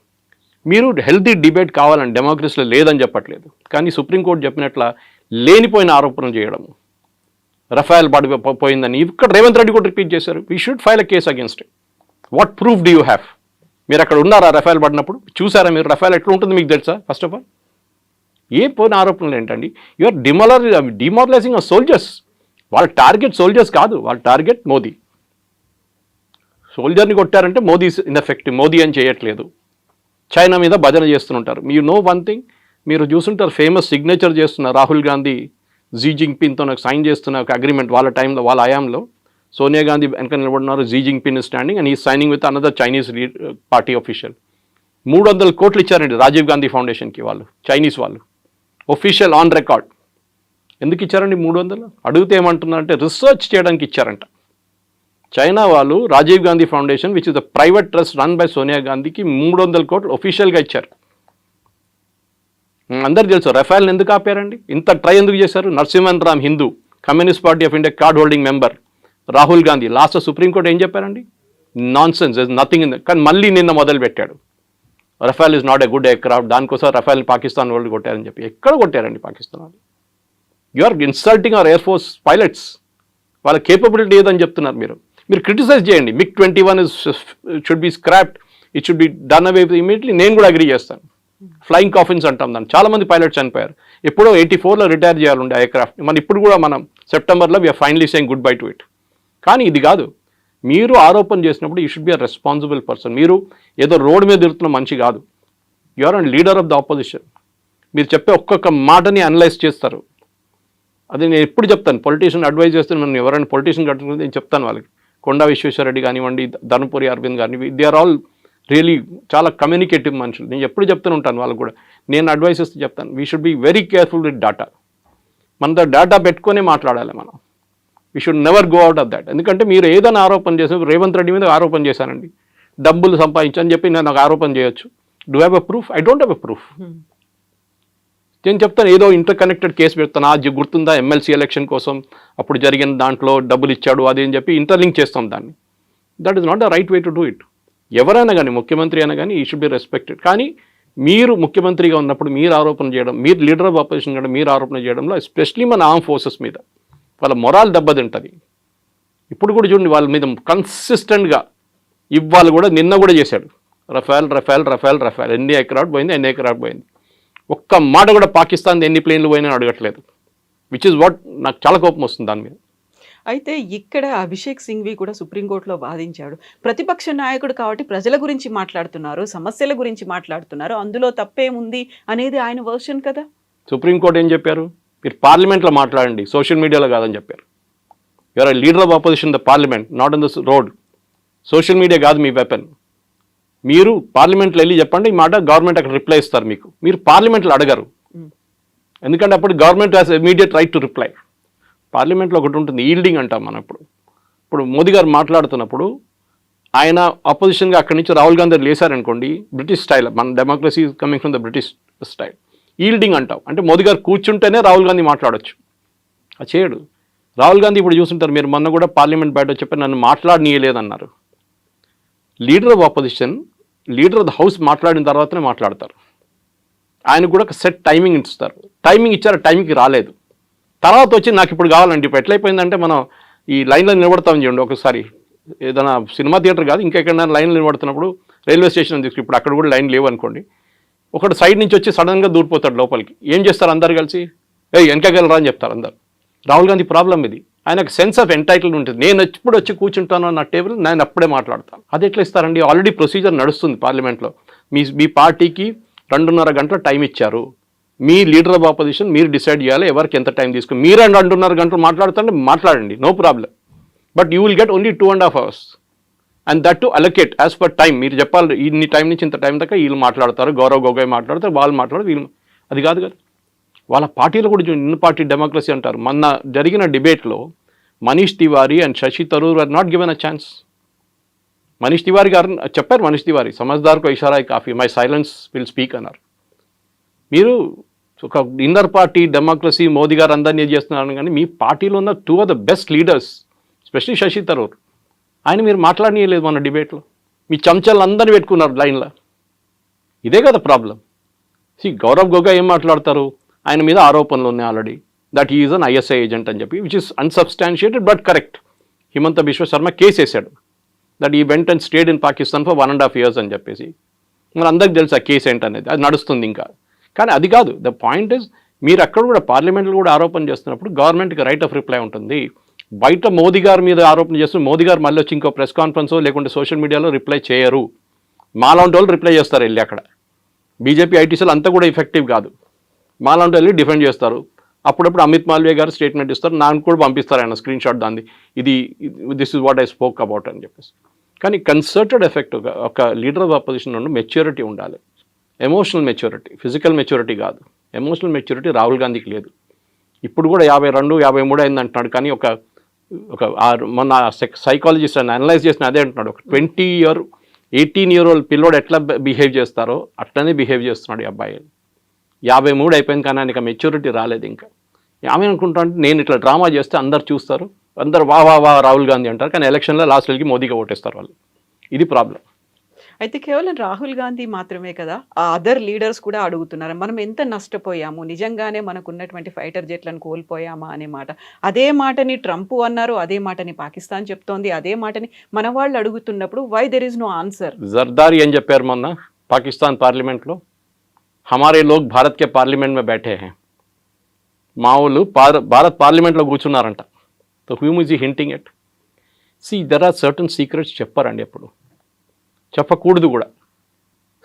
మీరు హెల్తీ డిబేట్ కావాలని డెమోక్రసీలో లేదని చెప్పట్లేదు, కానీ సుప్రీంకోర్టు చెప్పినట్ల లేనిపోయిన ఆరోపణలు చేయడము, రఫేల్ పోయిందని ఇక్కడ రేవంత్ రెడ్డి కూడా రిపీట్ చేశారు. We should file a case against it. What proof do you have? మీరు అక్కడ ఉన్నారా రఫేల్ పడినప్పుడు? చూసారా మీరు రఫేల్ ఎట్లా ఉంటుంది మీకు తెలుసా? ఫస్ట్ ఆఫ్ ఆల్ ఏ పోయిన ఆరోపణలు ఏంటండి? You're demoralizing a soldiers. వాళ్ళ టార్గెట్ సోల్జర్స్ కాదు, వాళ్ళ టార్గెట్ మోదీ. సోల్జర్ని కొట్టారంటే మోదీ ఇన్ఎఫెక్టివ్, మోదీ అని చేయట్లేదు. చైనా మీద భజన చేస్తుంటారు. యూ నో వన్ థింగ్, మీరు చూస్తుంటారు ఫేమస్ సిగ్నేచర్ చేస్తున్న రాహుల్ గాంధీ జీ జింగ్పిన్తో నాకు సైన్ చేస్తున్న ఒక అగ్రిమెంట్ వాళ్ళ టైంలో, వాళ్ళ హయాంలో. సోనియా గాంధీ వెనక నిలబడినారు, జీ జింగ్పిన్ స్టాండింగ్ అండ్ ఈ signing with another Chinese party official. 300 కోట్లు ఇచ్చారండి రాజీవ్ గాంధీ ఫౌండేషన్కి వాళ్ళు, చైనీస్ వాళ్ళు, ఒఫీషియల్ ఆన్ రికార్డ్. ఎందుకు ఇచ్చారండి 300? అడిగితే ఏమంటున్నారంటే రీసెర్చ్ చేయడానికి ఇచ్చారంట. చైనా వాళ్ళు Rajiv Gandhi foundation which is the private trust run by Sonia గాంధీకి 300 కోట్లు ఒఫీషియల్గా ఇచ్చారు. అందరు తెలుసు రఫేల్ని ఎందుకు ఆపారండి, ఇంత ట్రై ఎందుకు చేశారు? Narasimhan Ram Hindu, communist party of India card holding member Rahul Gandhi last supreme court ఏం చెప్పారండి? Nonsense, nothing in. కానీ మళ్ళీ నిన్న మొదలు పెట్టాడు Rafale is not a good aircraft, దానికోసం రఫేల్ పాకిస్తాన్ వాళ్ళు కొట్టారని చెప్పి. ఎక్కడ కొట్టారండి పాకిస్తాన్ వాళ్ళు? You are insulting our air force pilots. వాళ్ళ కేపబిలిటీ ఏదని చెప్తున్నారు మీరు. మీరు క్రిటిసైజ్ చేయండి. MiG-21 should be scrapped, it should be done away immediately. నేను కూడా అగ్రీ చేస్తాను. ఫ్లయింగ్ కాఫిన్స్ అంటాం దాన్ని. చాలామంది పైలట్స్ చనిపోయారు. ఎప్పుడో 84లో రిటైర్ చేయాలండి ఎయిర్క్రాఫ్ట్. మన ఇప్పుడు కూడా మనం సెప్టెంబర్లో we're finally saying goodbye to it. కానీ ఇది కాదు. మీరు ఆరోపణ చేసినప్పుడు you should be a responsible person. మీరు ఏదో రోడ్డు మీద తిరుగుతున్న మనిషి కాదు. You are and leader of the opposition. మీరు చెప్పే ఒక్కొక్క మాటని అనలైజ్ చేస్తారు. అది నేను ఎప్పుడు చెప్తాను, పొలిటీషియన్ అడ్వైజ్ చేస్తే నన్ను ఎవరైనా పొలిటీషియన్ కట్టుకుంటే నేను చెప్తాను వాళ్ళకి. కొండా విశ్వేశ్వరరెడ్డి కానివ్వండి, ధర్మపురి అరవింద్ కానివ్వండి, దే ఆర్ ఆల్ రియలీ చాలా కమ్యూనికేటివ్ మనుషులు. నేను ఎప్పుడు చెప్తూనే ఉంటాను వాళ్ళకు కూడా. నేను అడ్వైస్ ఇస్తే చెప్తాను, we should be very careful with data. మనతో డేటా పెట్టుకునే మాట్లాడాలి మనం. We should never go out of that. ఎందుకంటే మీరు ఏదైనా ఆరోపణ చేసి రేవంత్ రెడ్డి మీద ఆరోపణ చేశానండి, డబ్బులు సంపాదించని చెప్పి నేను నాకు ఆరోపణ చేయొచ్చు. Do have a proof? I don't have a proof. నేను చెప్తాను ఏదో ఇంటర్ కనెక్టెడ్ కేసు పెడతాను. అది గుర్తుందా, ఎమ్మెల్సీ ఎలక్షన్ కోసం అప్పుడు జరిగిన దాంట్లో డబ్బులు ఇచ్చాడు అది అని చెప్పి ఇంటర్లింక్ చేస్తాం దాన్ని. That is not the right way to do it. ఎవరైనా కానీ, ముఖ్యమంత్రి అయినా కానీ, ఈ షుడ్ బి రెస్పెక్టెడ్. కానీ మీరు ముఖ్యమంత్రిగా ఉన్నప్పుడు మీరు ఆరోపణ చేయడం, మీరు లీడర్ ఆఫ్ ఆపోజిషన్ కూడా మీరు ఆరోపణ చేయడంలో ఎస్పెషలీ మన ఆర్మ్ ఫోర్సెస్ మీద వాళ్ళ మొరాల్ దెబ్బతింటుంది. ఇప్పుడు కూడా చూడండి వాళ్ళ మీద కన్సిస్టెంట్గా ఇవాళ కూడా, నిన్న కూడా చేశాడు రఫేల్ రఫేల్ రఫేల్ రఫేల్. ఎన్ని ఎయిర్క్రాఫ్ట్ పోయింది, ఎన్ని ఎయిర్క్రాఫ్ట్ పోయింది. ఒక్క మాట కూడా పాకిస్తాన్ ఎన్ని ప్లేన్లు పోయినా అడగట్లేదు. విచ్ ఇస్ వాట్ నాకు చాలా కోపం వస్తుంది దాని మీద. అయితే ఇక్కడ అభిషేక్ సింఘ్వి కూడా సుప్రీంకోర్టులో వాదించాడు. ప్రతిపక్ష నాయకుడు కాబట్టి ప్రజల గురించి మాట్లాడుతున్నారు, సమస్యల గురించి మాట్లాడుతున్నారు, అందులో తప్పేముంది అనేది ఆయన వర్షన్ కదా. సుప్రీంకోర్టు ఏం చెప్పారు? మీరు పార్లమెంట్లో మాట్లాడండి, సోషల్ మీడియాలో కాదని చెప్పారు. You're a leader of opposition the parliament, not in the road. Social media కాదు మీ వెపన్. మీరు పార్లమెంట్లో వెళ్ళి చెప్పండి ఈ మాట, గవర్నమెంట్ అక్కడ రిప్లై ఇస్తారు మీకు. మీరు పార్లమెంట్లో అడగరు, ఎందుకంటే అప్పుడు government has immediate right to reply. పార్లమెంట్లో ఒకటి ఉంటుంది, ఈల్డింగ్ అంటాం మనం. ఇప్పుడు మోదీ గారు మాట్లాడుతున్నప్పుడు ఆయన అపోజిషన్గా అక్కడి నుంచి రాహుల్ గాంధీ లేసారనుకోండి, బ్రిటిష్ స్టైల్, మన democracy coming from the British style, yielding అంటాం. అంటే మోదీ గారు కూర్చుంటేనే రాహుల్ గాంధీ మాట్లాడొచ్చు. అది చేయడు. రాహుల్ గాంధీ ఇప్పుడు చూస్తుంటారు, మీరు మొన్న కూడా పార్లమెంట్ బయట చెప్పి నన్ను మాట్లాడనీయలేదన్నారు. Leader of opposition, leader of the house మాట్లాడిన తర్వాతనే మాట్లాడతారు. ఆయనకు కూడా ఒక సెట్ టైమింగ్ ఇస్తారు. టైమింగ్ ఇచ్చారు, టైంకి రాలేదు. తర్వాత వచ్చి నాకు ఇప్పుడు కావాలండి. ఇప్పుడు ఎట్లయిపోయిందంటే మనం ఈ లైన్లో నిలబడతామని చూడండి. ఒకసారి ఏదైనా సినిమా థియేటర్ కాదు, ఇంకెక్కడైనా లైన్లో నిలబడుతున్నప్పుడు రైల్వే స్టేషన్ తీసుకు, ఇప్పుడు అక్కడ కూడా లైన్ లేవు అనుకోండి, ఒకటి సైడ్ నుంచి వచ్చి సడన్గా దూరిపోతాడు లోపలికి. ఏం చేస్తారు అందరు కలిసి, వెనకగలరా అని చెప్తారు అందరు. రాహుల్ గాంధీ ప్రాబ్లం ఇది. ఆయనకు సెన్స్ ఆఫ్ ఎంటైటిల్మెంట్ ఉంటుంది. నేను ఎప్పుడు వచ్చి కూర్చుంటాను నా టేబుల్, నేను అప్పుడే మాట్లాడతాను. అది ఎట్లా ఇస్తారండి? ఆల్రెడీ ప్రొసీజర్ నడుస్తుంది పార్లమెంట్లో. మీ పార్టీకి 2.5 గంటల టైం ఇచ్చారు. మీ లీడర్ ఆఫ్ ఆపోజిషన్ మీరు డిసైడ్ చేయాలి ఎవరికి ఎంత టైం తీసుకుని. మీరు 2.5 గంటలు మాట్లాడుతుంటే మాట్లాడండి, no problem. But you will get only 2.5 hours and that to allocate as per time. మీరు చెప్పాలి ఇన్ని టైం నుంచి ఇంత టైం దాకా వీళ్ళు మాట్లాడతారు, గౌరవ్ గొగోయ్ మాట్లాడతారు, వాళ్ళు మాట్లాడతారు, వీళ్ళు. అది కాదు కదా. వాళ్ళ పార్టీలో కూడా ఇన్ పార్టీ డెమోక్రసీ అంటారు. మొన్న జరిగిన డిబేట్లో Manish Tewari and Shashi Tharoor are not given a chance. Manish Tewari గారు చెప్పారు, మనీష్ తివారీ సమజ్దార్కో ఇషారా కాఫీ, మై సైలెన్స్ విల్ స్పీక్ అన్నారు. మీరు ఒక ఇన్నర్ పార్టీ డెమోక్రసీ మోదీ గారు అందరినీ ఏం చేస్తున్నారు, కానీ మీ పార్టీలో ఉన్న 2 of the best leaders specially Shashi Tharoor, ఆయన మీరు మాట్లాడనీయలేదు మన డిబేట్లో. మీ చెంచాలు అందరినీ పెట్టుకున్నారు లైన్లో. ఇదే కదా ప్రాబ్లం. గౌరవ్ గొగోయ్ ఏం మాట్లాడతారు, ఆయన మీద ఆరోపణలు ఉన్నాయి already that he is an ISI agent అని చెప్పి, which is unsubstantiated but correct. Himanta Biswa Sarma case వేశాడు that he went and stayed in Pakistan for 1.5 years అని చెప్పేసి. మరి అందరికి తెలుసు ఆ కేసు ఏంటనేది, అది నడుస్తుంది ఇంకా. కానీ అది కాదు ద పాయింట్ ఇస్, మీరు అక్కడ కూడా పార్లమెంట్లో కూడా ఆరోపణ చేస్తున్నప్పుడు గవర్నమెంట్కి రైట్ ఆఫ్ రిప్లై ఉంటుంది. బయట మోదీ గారి మీద ఆరోపణ చేస్తున్న మోదీ గారు మళ్ళీ వచ్చి ఇంకో ప్రెస్ కాన్ఫరెన్సో లేకుంటే సోషల్ మీడియాలో రిప్లై చేయరు. మాలాంటి వాళ్ళు రిప్లై చేస్తారు వెళ్ళి. అక్కడ బీజేపీ ఐటీసీలు అంతా కూడా ఎఫెక్టివ్ కాదు. మాలాంటి వెళ్ళి డిఫెండ్ చేస్తారు. అప్పుడప్పుడు అమిత్ మాల్వియా గారు స్టేట్మెంట్ ఇస్తారు, నాకు కూడా పంపిస్తారు ఆయన స్క్రీన్ షాట్ దాన్ని, this is what I spoke about అని చెప్పేసి. కానీ కన్సర్టెడ్ ఎఫెక్ట్ ఒక లీడర్ ఆఫ్ అపోజిషన్ నుండి మెచ్యూరిటీ ఉండాలి. ఎమోషనల్ మెచ్యూరిటీ, ఫిజికల్ మెచ్యూరిటీ కాదు. ఎమోషనల్ మెచ్యూరిటీ రాహుల్ గాంధీకి లేదు. ఇప్పుడు కూడా 52, 53 అయింది అంటున్నాడు. కానీ మొన్న సైకాలజిస్ట్ అని అనలైజ్ చేసిన అదే అంటున్నాడు, ఒక 18-year-old పిల్లోడు ఎట్లా బిహేవ్ చేస్తారో అట్లనే బిహేవ్ చేస్తున్నాడు ఈ అబ్బాయి. 53 అయిపోయింది కానీ ఆయనకి మెచ్యూరిటీ రాలేదు ఇంకా. ఆమె అనుకుంటా నేను ఇట్లా డ్రామా చేస్తే అందరు చూస్తారు, అందరు వా రాహుల్ గాంధీ అంటారు, కానీ ఎలక్షన్లో లాస్ట్ వెళ్ళి మోదీగా ఓటేస్తారు వాళ్ళు. ఇది ప్రాబ్లం. అయితే కేవలం రాహుల్ గాంధీ మాత్రమే కదా, ఆ అదర్ లీడర్స్ కూడా అడుగుతున్నారు, మనం ఎంత నష్టపోయాము, నిజంగానే మనకు ఉన్నటువంటి ఫైటర్ జెట్లను కోల్పోయామా అనే మాట. అదే మాటని ట్రంప్ అన్నారు, అదే మాటని పాకిస్తాన్ చెప్తోంది, అదే మాటని మన వాళ్ళు అడుగుతున్నప్పుడు why there is no answer. Zardari ఏం చెప్పారు మొన్న పాకిస్తాన్ పార్లమెంట్లో, హమారే లోగ్ భారత్ కే పార్లమెంట్ మే బైఠే హై. మా వాళ్ళు భారత్ పార్లమెంట్లో కూర్చున్నారంట. So he is hinting at. There are certain secrets చెప్పారండి, ఎప్పుడు చెప్పకూడదు కూడా.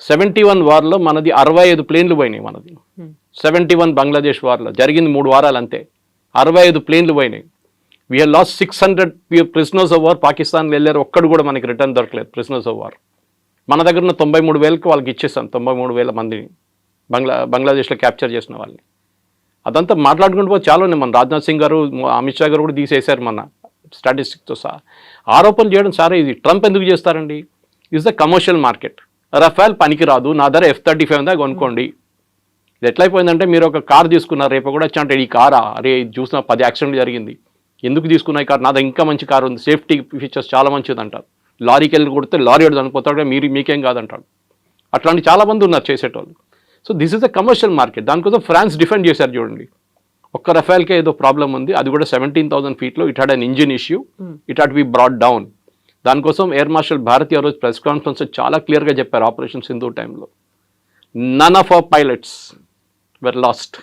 71 వార్లో మనది 65 ప్లేన్లు పోయినాయి. మనది 71 బంగ్లాదేశ్ వార్లో జరిగింది 3 వారాలు అంతే, 65 ప్లేన్లు పోయినాయి. We have lost 600 prisoners of war. పాకిస్తాన్లో వెళ్ళారు, ఒక్కడు కూడా మనకి రిటర్న్ దొరకలేదు ప్రిజనర్స్ ఆఫ్ వార్. మన దగ్గర ఉన్న 93,000కి వాళ్ళకి ఇచ్చేస్తాం, 93,000 మందిని బంగ్లాదేశ్లో క్యాప్చర్ చేసిన వాళ్ళని. అదంతా మాట్లాడుకుంటూ పోతే చాలా ఉన్నాయి. మన రాజ్నాథ్ సింగ్ గారు, అమిత్ షా గారు కూడా తీసేశారు మన స్టాటిస్టిక్స్తో సహా. ఆరోపణలు చేయడం సరే, ఇది ట్రంప్ ఎందుకు చేస్తారండి? Is the commercial market. Rafale పనికిరాదు, నా ధర F-35 ఉందా కొనుక్కోండి. ఇది ఎట్లయిపోయిందంటే, మీరు ఒక కార్ తీసుకున్నారు, రేపు కూడా వచ్చి అంటే ఈ కారా, అరే ఇది చూసిన 10 యాక్సిడెంట్ జరిగింది, ఎందుకు తీసుకున్నా ఈ కార్, నాది ఇంకా మంచి కారు ఉంది, సేఫ్టీ ఫీచర్స్ చాలా మంచిది అంటారు. లారీకి వెళ్ళి కొడితే లారీ వాడు చనిపోతాడు, మీకేం కాదంటాడు. అట్లాంటి చాలామంది ఉన్నారు చేసేటోళ్ళు. So this is the commercial market. దానికోసం ఫ్రాన్స్ డిఫెండ్ చేశారు చూడండి. ఒక్క రఫేల్కే ఏదో ప్రాబ్లం ఉంది, అది కూడా 17,000 feetలో. It had an engine issue, it had be brought down. దానికోసం ఎయిర్ మార్షల్ భారతి ఆ రోజు ప్రెస్ కాన్ఫరెన్స్ చాలా క్లియర్గా చెప్పారు, ఆపరేషన్ సింధూర్ టైంలో. None of our pilots were lost,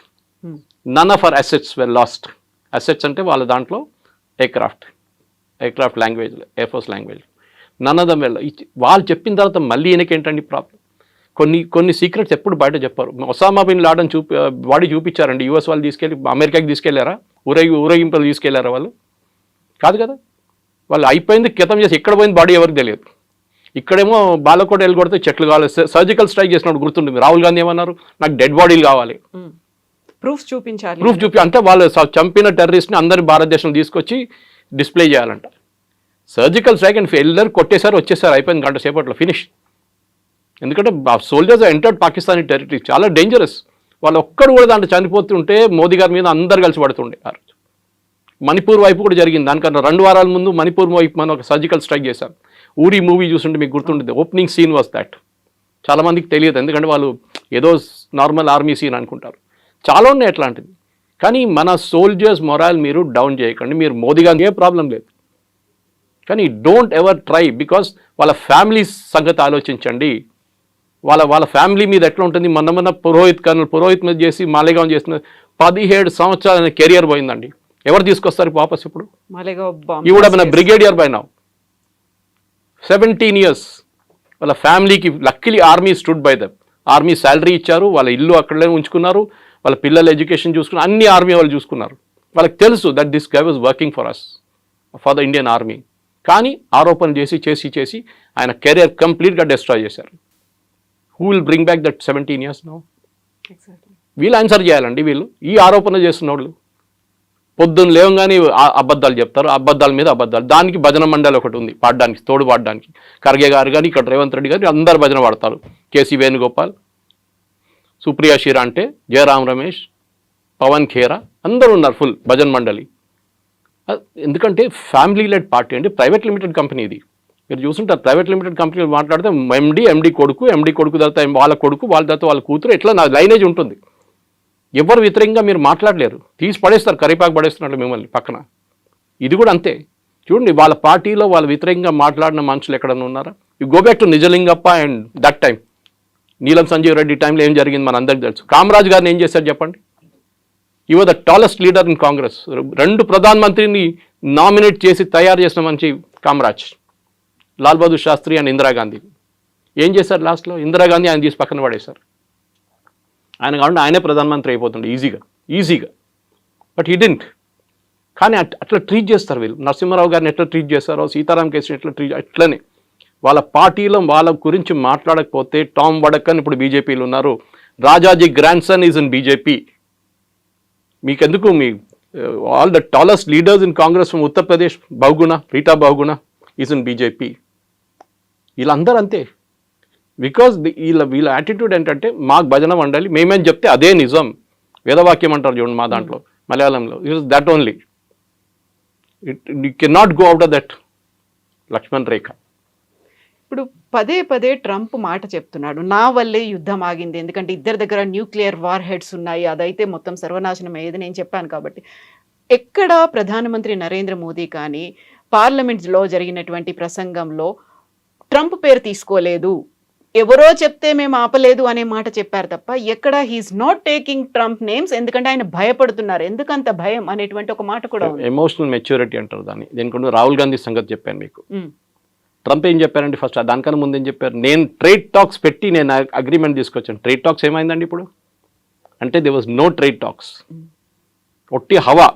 none of our assets were lost. Assets అంటే వాళ్ళ దాంట్లో aircraft language, air force language, none of them well. వాళ్ళు చెప్పిన తర్వాత మళ్ళీ ఈయనకేంటండి ప్రాబ్లం? కొన్ని సీక్రెట్స్ ఎప్పుడు బయట చెప్పారు. ఒసామా బిన్ లాడన్ వాడి చూపించారండి. యూఎస్ వాళ్ళు తీసుకెళ్ళి అమెరికాకి తీసుకెళ్లారా? ఊరేగింపులు తీసుకెళ్లారా వాళ్ళు? కాదు కదా. వాళ్ళు అయిపోయింది, క్రితం చేసి ఎక్కడ పోయింది బాడీ ఎవరికి తెలియదు. ఇక్కడేమో బాలకోట వెళ్ళి కొడితే చెట్లు కావాలి. సర్జికల్ స్ట్రైక్ చేసినప్పుడు గుర్తుంటుంది, రాహుల్ గాంధీ ఏమన్నారు, నాకు డెడ్ బాడీలు కావాలి, ప్రూఫ్ చూపించాలి. అంటే వాళ్ళు చంపిన టెర్రరిస్ట్ని అందరి భారతదేశం తీసుకొచ్చి డిస్ప్లే చేయాలంట. సర్జికల్ స్ట్రైక్ అండ్ వెళ్ళారు, కొట్టేశారు, వచ్చేసారు, అయిపోయింది, గంట సేపట్లో ఫినిష్. ఎందుకంటే సోల్జర్స్ ఎంటర్డ్ పాకిస్తానీ టెరిటరీ, చాలా డేంజరస్. వాళ్ళు ఒక్కడు కూడా దాంట్లో చనిపోతుంటే మోదీ గారి మీద అందరు కలిసి పడుతుండే. మణిపూర్ వైపు కూడా జరిగింది. దానికన్నా 2 వారాల ముందు మణిపూర్ వైపు మనం ఒక సర్జికల్ స్ట్రైక్ చేశాం. ఊరి మూవీ చూస్తుంటే మీకు గుర్తుంటుంది, ఓపెనింగ్ సీన్ వాస్ దాట్. చాలామందికి తెలియదు, ఎందుకంటే వాళ్ళు ఏదో నార్మల్ ఆర్మీ సీన్ అనుకుంటారు. చాలా ఉన్నాయి అట్లాంటిది. కానీ మన సోల్జర్స్ మొరాల్ మీరు డౌన్ చేయకండి. మీరు మోదీ గారికి ఏ ప్రాబ్లం లేదు, కానీ డోంట్ ఎవర్ ట్రై, బికాస్ వాళ్ళ ఫ్యామిలీ సంగతి ఆలోచించండి. వాళ్ళ ఫ్యామిలీ మీద ఎట్లా ఉంటుంది. మొన్న పురోహిత్ మీద చేసి మాలేగాం చేసిన 17 సంవత్సరాల కెరియర్ పోయిందండి. ఎవరు తీసుకొస్తారు వాపస్ ఇప్పుడు? ఈ కూడా మన బ్రిగేడియర్ బై నౌ 17 years. వాళ్ళ ఫ్యామిలీకి luckily army stood by them. Army salary ఇచ్చారు, వాళ్ళ ఇల్లు అక్కడే ఉంచుకున్నారు, వాళ్ళ పిల్లల ఎడ్యుకేషన్ చూసుకున్నారు, అన్ని ఆర్మీ వాళ్ళు చూసుకున్నారు. వాళ్ళకి తెలుసు that this guy was working for us, for the Indian army. కానీ ఆరోపణ చేసి ఆయన కెరియర్ కంప్లీట్గా డిస్ట్రాయ్ చేశారు. Who will bring back that 17 years now? వీళ్ళు ఆన్సర్ చేయాలండి. వీళ్ళు ఈ ఆరోపణ చేస్తున్న వాళ్ళు పొద్దున్న లేవగానే అబద్ధాలు చెప్తారు, అబద్ధాల మీద అబద్ధాలు. దానికి భజన మండలి ఒకటి ఉంది పాడడానికి, తోడు పాడడానికి. ఖర్గే గారు కానీ ఇక్కడ రేవంత్ రెడ్డి గారు అందరు భజన పాడతారు. కేసీ వేణుగోపాల్, సుప్రియా శ్రీరాంటే, జయరామ్ రమేష్, పవన్ ఖేరా అందరూ ఉన్నారు ఫుల్ భజన్ మండలి. ఎందుకంటే ఫ్యామిలీ లెడ్ పార్టీ అంటే ప్రైవేట్ లిమిటెడ్ కంపెనీ ఇది. మీరు చూస్తుంటారు ప్రైవేట్ లిమిటెడ్ కంపెనీలు మాట్లాడితే ఎండి కొడుకు తర్వాత వాళ్ళ కొడుకు, వాళ్ళ తర్వాత వాళ్ళ కూతురు, ఇట్లా నా లైనేజ్ ఉంటుంది. ఎవరు వ్యతిరేకంగా మీరు మాట్లాడలేరు, తీసి పడేస్తారు, కరిపాకు పడేస్తున్నట్లు మిమ్మల్ని పక్కన. ఇది కూడా అంతే. చూడండి వాళ్ళ పార్టీలో వాళ్ళు వ్యతిరేకంగా మాట్లాడిన మనుషులు ఎక్కడన్నా ఉన్నారా? You go back to Nijalingappa and that time, నీలం సంజీవ్ రెడ్డి టైంలో ఏం జరిగింది మన అందరికీ తెలుసు. కామరాజ్ గారిని ఏం చేశారు చెప్పండి? You are the tallest leader in Congress. 2 ప్రధానమంత్రిని నామినేట్ చేసి తయారు చేసిన మంచి కామరాజ్, లాల్ బహదూర్ శాస్త్రి అండ్ ఇందిరాగాంధీ. ఏం చేశారు లాస్ట్లో? ఇందిరాగాంధీ ఆయన తీసి పక్కన పడేశారు. ఆయన కాకుండా ఆయనే ప్రధానమంత్రి అయిపోతుండే ఈజీగా. But he didn't. కానీ అట్లా ట్రీట్ చేస్తారు వీళ్ళు. నరసింహారావు గారిని ఎట్లా ట్రీట్ చేస్తారో, సీతారాం కేసుని ఎట్లా ట్రీట్, అట్లనే వాళ్ళ పార్టీలో వాళ్ళ గురించి మాట్లాడకపోతే టామ్ వడక్కన్ ఇప్పుడు బీజేపీలో ఉన్నారు, Rajaji grandson is in BJP. మీకెందుకు? మీ all the tallest leaders in Congress from Uttar Pradesh, Rita Bahuguna is in BJP. వీళ్ళందరూ అంతే. బికాజ్ వీళ్ళ యాటిట్యూడ్ ఏంటంటే మాకు భజన మండలి, మేమేం చెప్తే అదే నిజం. వేదవాక్యం అంటారు చూడండి మా దాంట్లో మలయాళంలో. It is that only. You can not go out of that Lakshman rekha. ఇప్పుడు పదే ట్రంప్ మాట చెప్తున్నాడు, నా వల్లే యుద్ధం ఆగింది, ఎందుకంటే ఇద్దరి దగ్గర న్యూక్లియర్ వార్ హెడ్స్ ఉన్నాయి, అదైతే మొత్తం సర్వనాశనం అయ్యేది నేను చెప్పాను కాబట్టి. ఎక్కడ ప్రధానమంత్రి నరేంద్ర మోదీ కానీ పార్లమెంట్లో జరిగినటువంటి ప్రసంగంలో ట్రంప్ పేరు తీసుకోలేదు, ఎవరో చెప్తే మేము ఆపలేదు అనే మాట చెప్పారు తప్ప ఎక్కడ he is not taking Trump names. ఎందుకంటే ఆయన భయపడుతున్నారు. ఎందుకంత భయం అనేటువంటి ఒక మాట కూడా ఉంది. ఎమోషనల్ మెచ్యూరిటీ అంటారు దాన్ని. దీనికి రాహుల్ గాంధీ సంగతి చెప్పాను మీకు. ట్రంప్ ఏం చెప్పారండి ఫస్ట్? దానికన్నా ముందు ఏం చెప్పారు? నేను ట్రేడ్ టాక్స్ పెట్టి నేను అగ్రిమెంట్ తీసుకొచ్చాను. ట్రేడ్ టాక్స్ ఏమైందండి ఇప్పుడు? అంటే they was no trade talks, ఒట్టి హవా.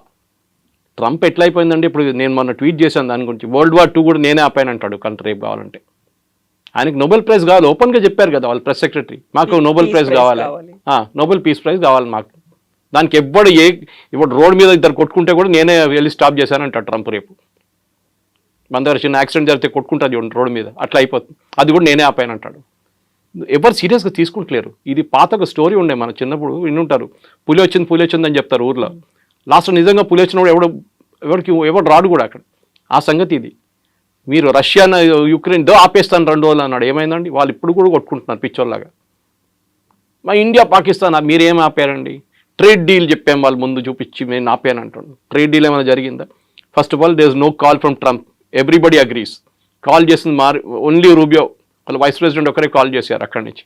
ట్రంప్ ఎట్లయిపోయిందండి ఇప్పుడు? నేను మొన్న ట్వీట్ చేశాను దాని గురించి. World War II కూడా నేనే ఆపాను అంటాడు కంట్రీ రేపు కావాలంటే. ఆయనకి నోబెల్ ప్రైజ్ కావాలి, ఓపెన్గా చెప్పారు కదా వాళ్ళ ప్రెస్ సెక్రటరీ, మాకు నోబెల్ ప్రైజ్ కావాలి, నోబెల్ పీస్ ప్రైజ్ కావాలి మాకు. దానికి ఇప్పుడు రోడ్ మీద ఇద్దరు కొట్టుకుంటే కూడా నేనే వెళ్ళి స్టాప్ చేశాను అంటాడు ట్రంప్ రేపు. మన దగ్గర చిన్న యాక్సిడెంట్ జరిగితే కొట్టుకుంటుంది చూడండి రోడ్ మీద, అట్లా అయిపోతుంది. అది కూడా నేనే ఆపాను అంటాడు. ఎవరు సీరియస్గా తీసుకుంటలేరు. ఇది పాత ఒక స్టోరీ ఉండే, మన చిన్నప్పుడు వినుంటారు. పులి వచ్చింది అని చెప్తారు ఊర్లో. లాస్ట్ నిజంగా పులి వచ్చినప్పుడు ఎవడు రాడు కూడా అక్కడ. ఆ సంగతి ఇది. మీరు రష్యా యుక్రెయిన్ ఆపేస్తాను 2 రోజులు అన్నాడు, ఏమైందండి? వాళ్ళు ఇప్పుడు కూడా కొట్టుకుంటున్నారు పిచ్చోళ్ళలాగా. మా ఇండియా పాకిస్తాన్ మీరేం ఆపారండి? ట్రేడ్ డీల్ చెప్పాం వాళ్ళు ముందు చూపించి, నేను ఆపాను అంటాడు. ట్రేడ్ డీల్ ఏమైనా జరిగిందా? First of all there is no call from Trump, everybody agrees. Call చేసింది ఓన్లీ రూబియో, వాళ్ళ వైస్ ప్రెసిడెంట్ ఒకరే కాల్ చేశారు అక్కడి నుంచి.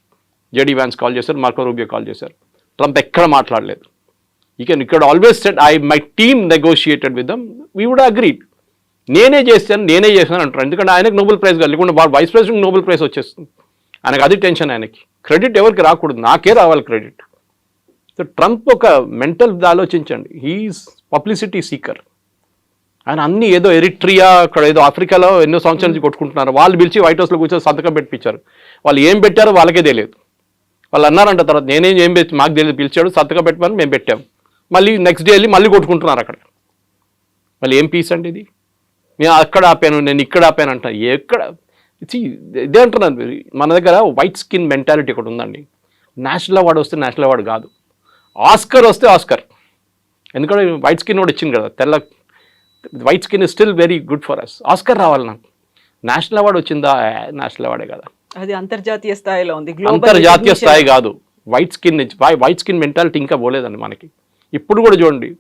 జేడీ వ్యాన్స్ కాల్ చేశారు, మార్కో రూబియో కాల్ చేశారు. ట్రంప్ ఎక్కడ మాట్లాడలేదు. ఇక్కడ always said my team negotiated with them, we would agreed. నేనే చేశాను అంటారు. ఎందుకంటే ఆయనకు నోబెల్ ప్రైజ్ కాదు, లేకుండా వైస్ ప్రెసిడెంట్ నోబెల్ ప్రైజ్ వచ్చేస్తుంది. ఆయనకు అది టెన్షన్. ఆయనకి క్రెడిట్ ఎవరికి రాకూడదు, నాకే రావాలి క్రెడిట్. సో ట్రంప్ ఒక మెంటల్ ఆలోచించండి, హీఈస్ పబ్లిసిటీ సీకర్. ఆయన అన్ని ఏదో ఎరిట్రియా, అక్కడ ఏదో ఆఫ్రికాలో ఎన్నో సంవత్సరాల నుంచి కొట్టుకుంటున్నారు. వాళ్ళు పిలిచి వైట్ హౌస్లో కూర్చొని సంతకం పెట్టించారు. వాళ్ళు ఏం పెట్టారో వాళ్ళకే తెలియదు. వాళ్ళు అన్నారంట తర్వాత, ఏం పెట్టి మాకు తెలియదు, పిలిచాడు సంతకం పెట్టమని మేము పెట్టాం. మళ్ళీ నెక్స్ట్ డే వెళ్ళి మళ్ళీ కొట్టుకుంటున్నారు అక్కడ. మళ్ళీ ఏం పీస్ అండి ఇది? నేను అక్కడ ఆపాను, నేను ఇక్కడ ఆపాను అంట. ఎక్కడ ఇదే అంటున్నాను. మన దగ్గర వైట్ స్కిన్ మెంటాలిటీ ఒకటి ఉందండి. నేషనల్ అవార్డు వస్తే నేషనల్ అవార్డు కాదు, ఆస్కర్ వస్తే ఆస్కర్. ఎందుకంటే వైట్ స్కిన్ కూడా ఇచ్చింది కదా, తెల్ల white skin is still very good for us. Oscar రావాలి నాకు. నేషనల్ అవార్డు వచ్చిందా? నేషనల్ అవార్డే కదా, అది అంతర్జాతీయ స్థాయిలో ఉంది. అంతర్జాతీయ స్థాయి కాదు. వైట్ స్కిన్ మెంటాలిటీ ఇంకా పోలేదండి మనకి. ఇప్పుడు కూడా చూడండి,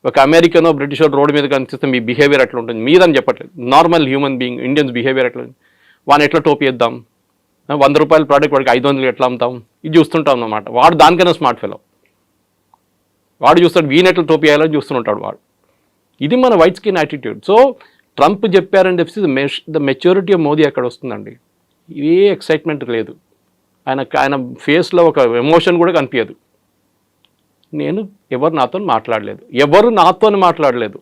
ఒక అమెరికనో బ్రిటిషో రోడ్డు మీద కనిపిస్తే మీ బిహేవియర్ ఎట్లా ఉంటుంది మీదని చెప్పట్లేదు. Normal human being Indians behaviour ఎట్లా ఉంది, వాడిని ఎట్లా టోపీ ఇద్దాం, 100 రూపాయల ప్రోడక్ట్ వాడికి 500 ఎట్లా అమ్ముతాం, ఇది చూస్తుంటాం అన్నమాట. వాడు దానికైనా స్మార్ట్ ఫెలో. వాడు చూస్తాడు వీని ఎట్లా టోపీ వేయాలని చూస్తుంటాడు వాడు. ఇది మన white skin attitude. So Trump చెప్పారని చెప్పి ద మెచ్యూరిటీ ఆఫ్ మోదీ ఎక్కడ వస్తుందండి? ఏ ఎక్సైట్మెంట్ లేదు. ఆయన ఫేస్లో ఒక ఎమోషన్ కూడా కనిపించదు. ఎవరు నాతో మాట్లాడలేదు.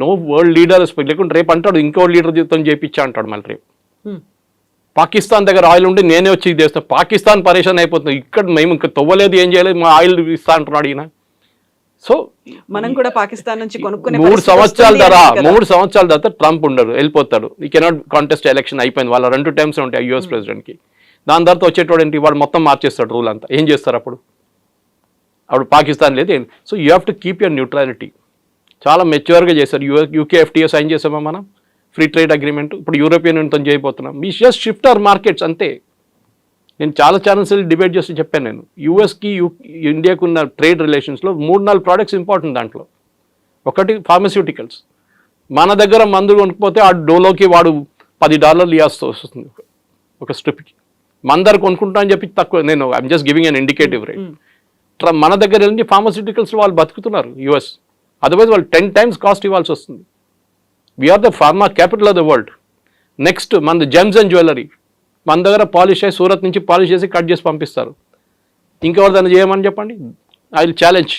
నో వరల్డ్ లీడర్ లేకుంటే రేపు అంటాడు ఇంకో లీడర్ జీవితం చేయించా అంటాడు మళ్ళీ రేపు. పాకిస్తాన్ దగ్గర ఆయిల్ ఉంటే నేనే వచ్చి ఇది చేస్తాను. పాకిస్తాన్ పరేషాన్ అయిపోతుంది. ఇక్కడ మేము ఇంకా తవ్వలేదు, ఏం చేయలేదు, మా ఆయిల్ ఇస్తా అంటున్నాడు ఈయన. సో మనం కూడా పాకిస్తాన్ నుంచి కొనుక్కునే 3 పరిస్థితి సంవత్సరాల వస్తుంది తర్వాత అని కదా. 3 సంవత్సరాల తర్వాత ట్రంప్ ఉండడు, వెళ్ళిపోతాడు. ఈ కెనాట్ కాంటెస్ట్ ఎలక్షన్ అయిపోయింది, వాళ్ళ 2 టైమ్స్ ఉంటాయి యూఎస్ ప్రెసిడెంట్కి. దాని తర్వాత వచ్చేటోడు ఏంటి, వాడు మొత్తం మార్చేస్తాడు రూల్ అంతా. ఏం చేస్తారు అప్పుడు పాకిస్తాన్ లేదు. So you have to keep your neutrality. చాలా మెచ్యూర్గా చేశారు. యూకే ఎఫ్టీఏ సైన్ చేసామా మనం, ఫ్రీ ట్రేడ్ అగ్రిమెంట్. ఇప్పుడు యూరోపియన్ యూనియన్తో చేయబోతున్నాం. We just shift our markets అంతే. నేను చాలా ఛానల్స్ డిబేట్ చేస్తూ చెప్పాను. నేను యూఎస్కి ఇండియాకు ఉన్న ట్రేడ్ రిలేషన్స్లో 3-4 ప్రోడక్ట్స్ ఇంపార్టెంట్. దాంట్లో ఒకటి ఫార్మస్యూటికల్స్. మన దగ్గర మందు కొనుక్కపోతే ఆ డోలోకి వాడు $10 ఇవ్వాల్సి వస్తుంది ఒక స్ట్రిప్కి. మన దగ్గర కొనుక్కుంటా అని చెప్పి తక్కువ. నేను I'm just giving an indicative rate. మన దగ్గర వెళ్ళి ఫార్మస్యూటికల్స్ వాళ్ళు బతుకుతున్నారు యూఎస్. అదర్వైజ్ వాళ్ళు 10 times కాస్ట్ ఇవ్వాల్సి వస్తుంది. We're the pharma capital of the world. Next మనది జెమ్స్ అండ్ జ్యువెలరీ. మన దగ్గర పాలిష్ అయ్యి సూరత్ నుంచి పాలిష్ చేసి కట్ చేసి పంపిస్తారు. ఇంకెవరు దాన్ని చేయమని చెప్పండి. I will challenge.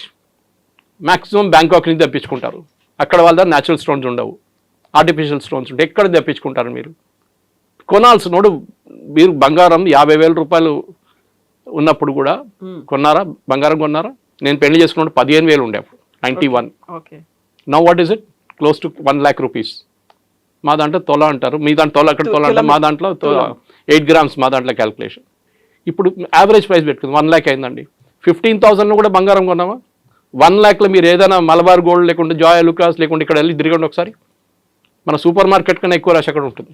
Maximum Bangkok నుంచి తెప్పించుకుంటారు. అక్కడ వాళ్ళ దగ్గర న్యాచురల్ స్టోన్స్ ఉండవు, ఆర్టిఫిషియల్ స్టోన్స్ ఉంటాయి. ఎక్కడ తెప్పించుకుంటారు మీరు? కొనాల్సినోడు మీరు బంగారం 50,000 రూపాయలు ఉన్నప్పుడు కూడా కొన్నారా? బంగారం కొన్నారా? నేను పెళ్లి చేసుకున్నప్పుడు 15,000 ఉండే అప్పుడు 91. Now what is it? Close to 1 lakh rupees. మా దాంట్లో తొల అంటారు, మీ దాంట్లో తొల, అక్కడ తొల అంటారు, మా దాంట్లో 8 grams మా దాంట్లో క్యాల్కులేషన్. ఇప్పుడు యావరేజ్ ప్రైస్ పెట్టుకుంది 1 lakh అయిందండి. 15,000 కూడా బంగారం కొన్నామా? 1 lakhలో మీరు ఏదైనా మలబార్ గోల్డ్ లేకుంటే జాయ్ లుకాస్ లేకుంటే ఇక్కడ వెళ్ళి తిరగండి ఒకసారి. మన సూపర్ మార్కెట్ కన్నా ఎక్కువ రష్ అక్కడ ఉంటుంది.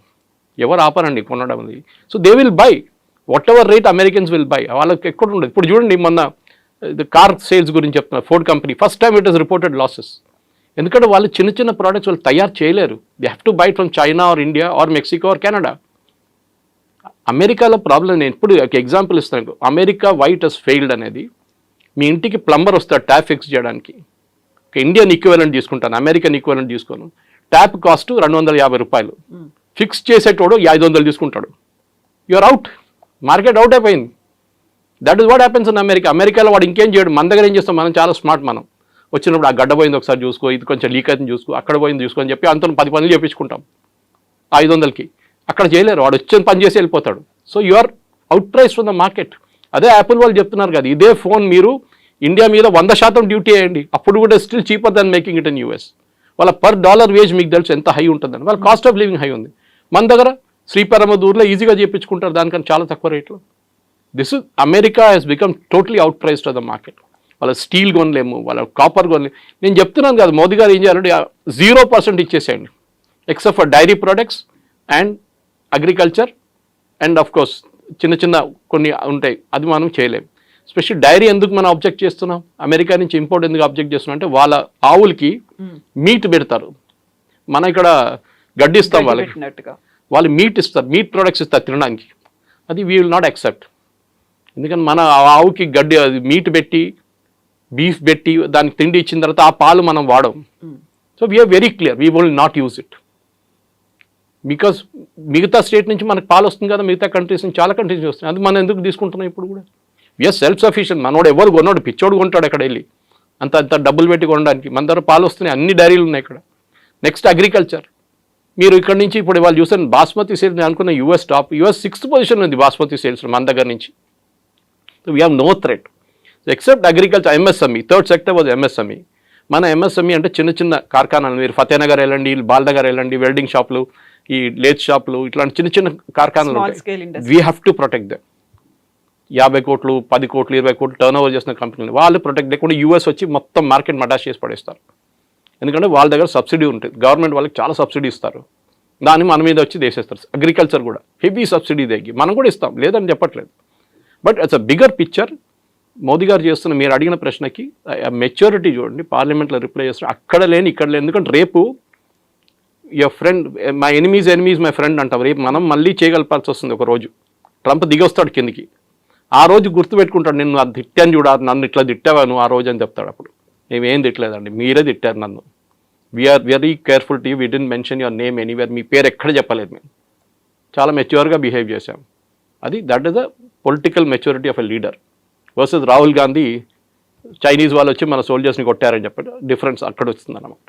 ఎవరు ఆపరండి కొనడం అది. So they will buy what ever rate Americans will buy. వాళ్ళకి ఎక్కడ ఉండదు. ఇప్పుడు చూడండి, మొన్న కార్ సేల్స్ గురించి చెప్తున్నారు. Ford company first time it is reported losses. ఎందుకంటే వాళ్ళు చిన్న చిన్న ప్రోడక్ట్స్ వాళ్ళు తయారు చేయలేరు. They have to buy from China or India or Mexico or Canada. అమెరికాలో ప్రాబ్లం, నేను ఇప్పుడు ఒక ఎగ్జాంపుల్ ఇస్తాను. అమెరికా వైట్ హెస్ ఫెయిల్డ్ అనేది, మీ ఇంటికి ప్లంబర్ వస్తాడు ట్యాప్ ఫిక్స్ చేయడానికి. ఒక ఇండియన్ ఈక్వలెంట్ తీసుకుంటాను, అమెరికన్ ఈక్వలెంట్ తీసుకోను. ట్యాప్ కాస్ట్ 250 రూపాయలు. ఫిక్స్ చేసేటోడు 500 తీసుకుంటాడు. You're out. మార్కెట్ అవుట్ అయిపోయింది. That is what happens in America. అమెరికాలో వాడు ఇంకేం చేయడు. మన దగ్గర ఏం చేస్తాం, మనం చాలా స్మార్ట్. మనం వచ్చినప్పుడు ఆ గడ్డ పోయింది ఒకసారి చూసుకో, ఇది కొంచెం లీక్ అవుతుంది చూసుకో, అక్కడ పోయింది చూసుకో అని చెప్పి అంత 10 పనులు చేయించుకుంటాం 500కి. అక్కడ చేయలేరు, వాడు వచ్చిన పని చేసి వెళ్ళిపోతాడు. So you are out price from the market. అదే యాపిల్ వాళ్ళు చెప్తున్నారు కదా, ఇదే ఫోన్ మీరు ఇండియా మీద 100% డ్యూటీ వేయండి, అప్పుడు కూడా still cheaper than making it in US. వాళ్ళ per dollar వేజ్ మీకు తెలుసు ఎంత హై ఉంటుందని. వాళ్ళ కాస్ట్ ఆఫ్ లివింగ్ హై ఉంది. మన దగ్గర శ్రీపెరమదూర్లో ఈజీగా చేయించుకుంటారు దానికన్నా చాలా తక్కువ రేట్లో. This is America has become totally out priced of the market. వాళ్ళ స్టీల్ కొనలేము, వాళ్ళ కాపర్ కొనలేము. నేను చెప్తున్నాను కదా, మోదీ గారు ఏం చేయాలంటే 0% ఇచ్చేసేయండి, except for dairy products and agriculture and of course చిన్న చిన్న కొన్ని ఉంటాయి, అది మనం చేయలేము. స్పెషల్ డైరీ ఎందుకు మనం అబ్జెక్ట్ చేస్తున్నాం, అమెరికా నుంచి ఇంపోర్ట్ ఎందుకు అబ్జెక్ట్ చేస్తున్నాం అంటే వాళ్ళ ఆవులకి మీట్ పెడతారు, మన ఇక్కడ గడ్డి ఇస్తాం వాళ్ళకి, వాళ్ళు మీట్ ఇస్తారు, మీట్ ప్రొడక్ట్స్ ఇస్తారు తినడానికి. అది వీ విల్ నాట్ యాక్సెప్ట్. ఎందుకంటే మన ఆవుకి గడ్డి అది మీట్ పెట్టి బీఫ్ పెట్టి దానికి తిండి ఇచ్చిన తర్వాత ఆ పాలు మనం వాడం. So we're very clear, we will not use it. Because మిగతా స్టేట్ నుంచి మనకు పాలు వస్తుంది కదా, మిగతా కంట్రీస్ నుంచి చాలా కంట్రీస్ వస్తుంది, అది మనం ఎందుకు తీసుకుంటున్నాం ఇప్పుడు కూడా. We're self sufficient. మనోడు ఎవరు కొన్నాడు, పిచ్చోడు కొంటాడు అక్కడ వెళ్ళి అంత అంత డబ్బులు పెట్టి కొనడానికి. మన దగ్గర పాలు వస్తున్నాయి, అన్ని డైరీలు ఉన్నాయి ఇక్కడ. Next agriculture. మీరు ఇక్కడ నుంచి ఇప్పుడు వాళ్ళు చూసాను బాస్మతి సేల్స్, నేను అనుకున్న US top, US 6th position ఉంది బాస్మతి సేల్స్ మన దగ్గర నుంచి. So we have no threat except agriculture. MSME, third sector was MSME. మన ఎంఎస్ఎంఈ అంటే చిన్న చిన్న కార్ఖానాలు. మీరు ఫతేనగర్ వెళ్ళండి, బాల్నగర్ వెళ్ళండి, వెల్డింగ్ షాపులు, ఈ లేత్ షాపులు, ఇట్లాంటి చిన్న చిన్న కార్ఖానాలు ఉంటాయి. We have to protect them. 50 కోట్లు 10 కోట్లు 20 కోట్లు టర్న్ ఓవర్ చేసిన కంపెనీలు వాళ్ళు ప్రొటెక్ట్ లేకుండా యూఎస్ వచ్చి మొత్తం మార్కెట్ మటాష్ చేసి పడేస్తారు. ఎందుకంటే వాళ్ళ దగ్గర సబ్సిడీ ఉంటుంది, గవర్నమెంట్ వాళ్ళకి చాలా సబ్సిడీ ఇస్తారు, దాన్ని మన మీద వచ్చి వేసేస్తారు. అగ్రికల్చర్ కూడా హెవీ సబ్సిడీ దగ్గర మనం కూడా ఇస్తాం, లేదని చెప్పట్లేదు. But it's a bigger picture. Modi గారు చేస్తున్న మీరు అడిగిన ప్రశ్నకి మెచ్యూరిటీ చూడండి, పార్లమెంట్లో రిప్లై చేస్తారు. అక్కడ లేని ఇక్కడ లేని, ఎందుకంటే రేపు your friend my enemies my friend అంటాం. రేపు మనం మళ్ళీ చేయగలపాల్సి వస్తుంది. ఒక రోజు ట్రంప్ దిగొస్తాడు కిందికి, ఆ రోజు గుర్తుపెట్టుకుంటాడు, నేను అది తిట్టాను చూడ, నన్ను ఇట్లా తిట్టావాను ఆ రోజు అని చెప్తాడు. అప్పుడు మేమేం తిట్టలేదండి, మీరే తిట్టారు నన్ను. We're very careful to you, we didn't mention your name anywhere. మీ పేరు ఎక్కడ చెప్పలేదు, మేము చాలా మెచ్యూర్గా బిహేవ్ చేశాం. అది that is the political maturity of a leader versus Rahul Gandhi Chinese వాళ్ళు వచ్చి మన సోల్జర్స్ని కొట్టారని చెప్పి డిఫరెన్స్ అక్కడ వస్తుంది అన్నమాట.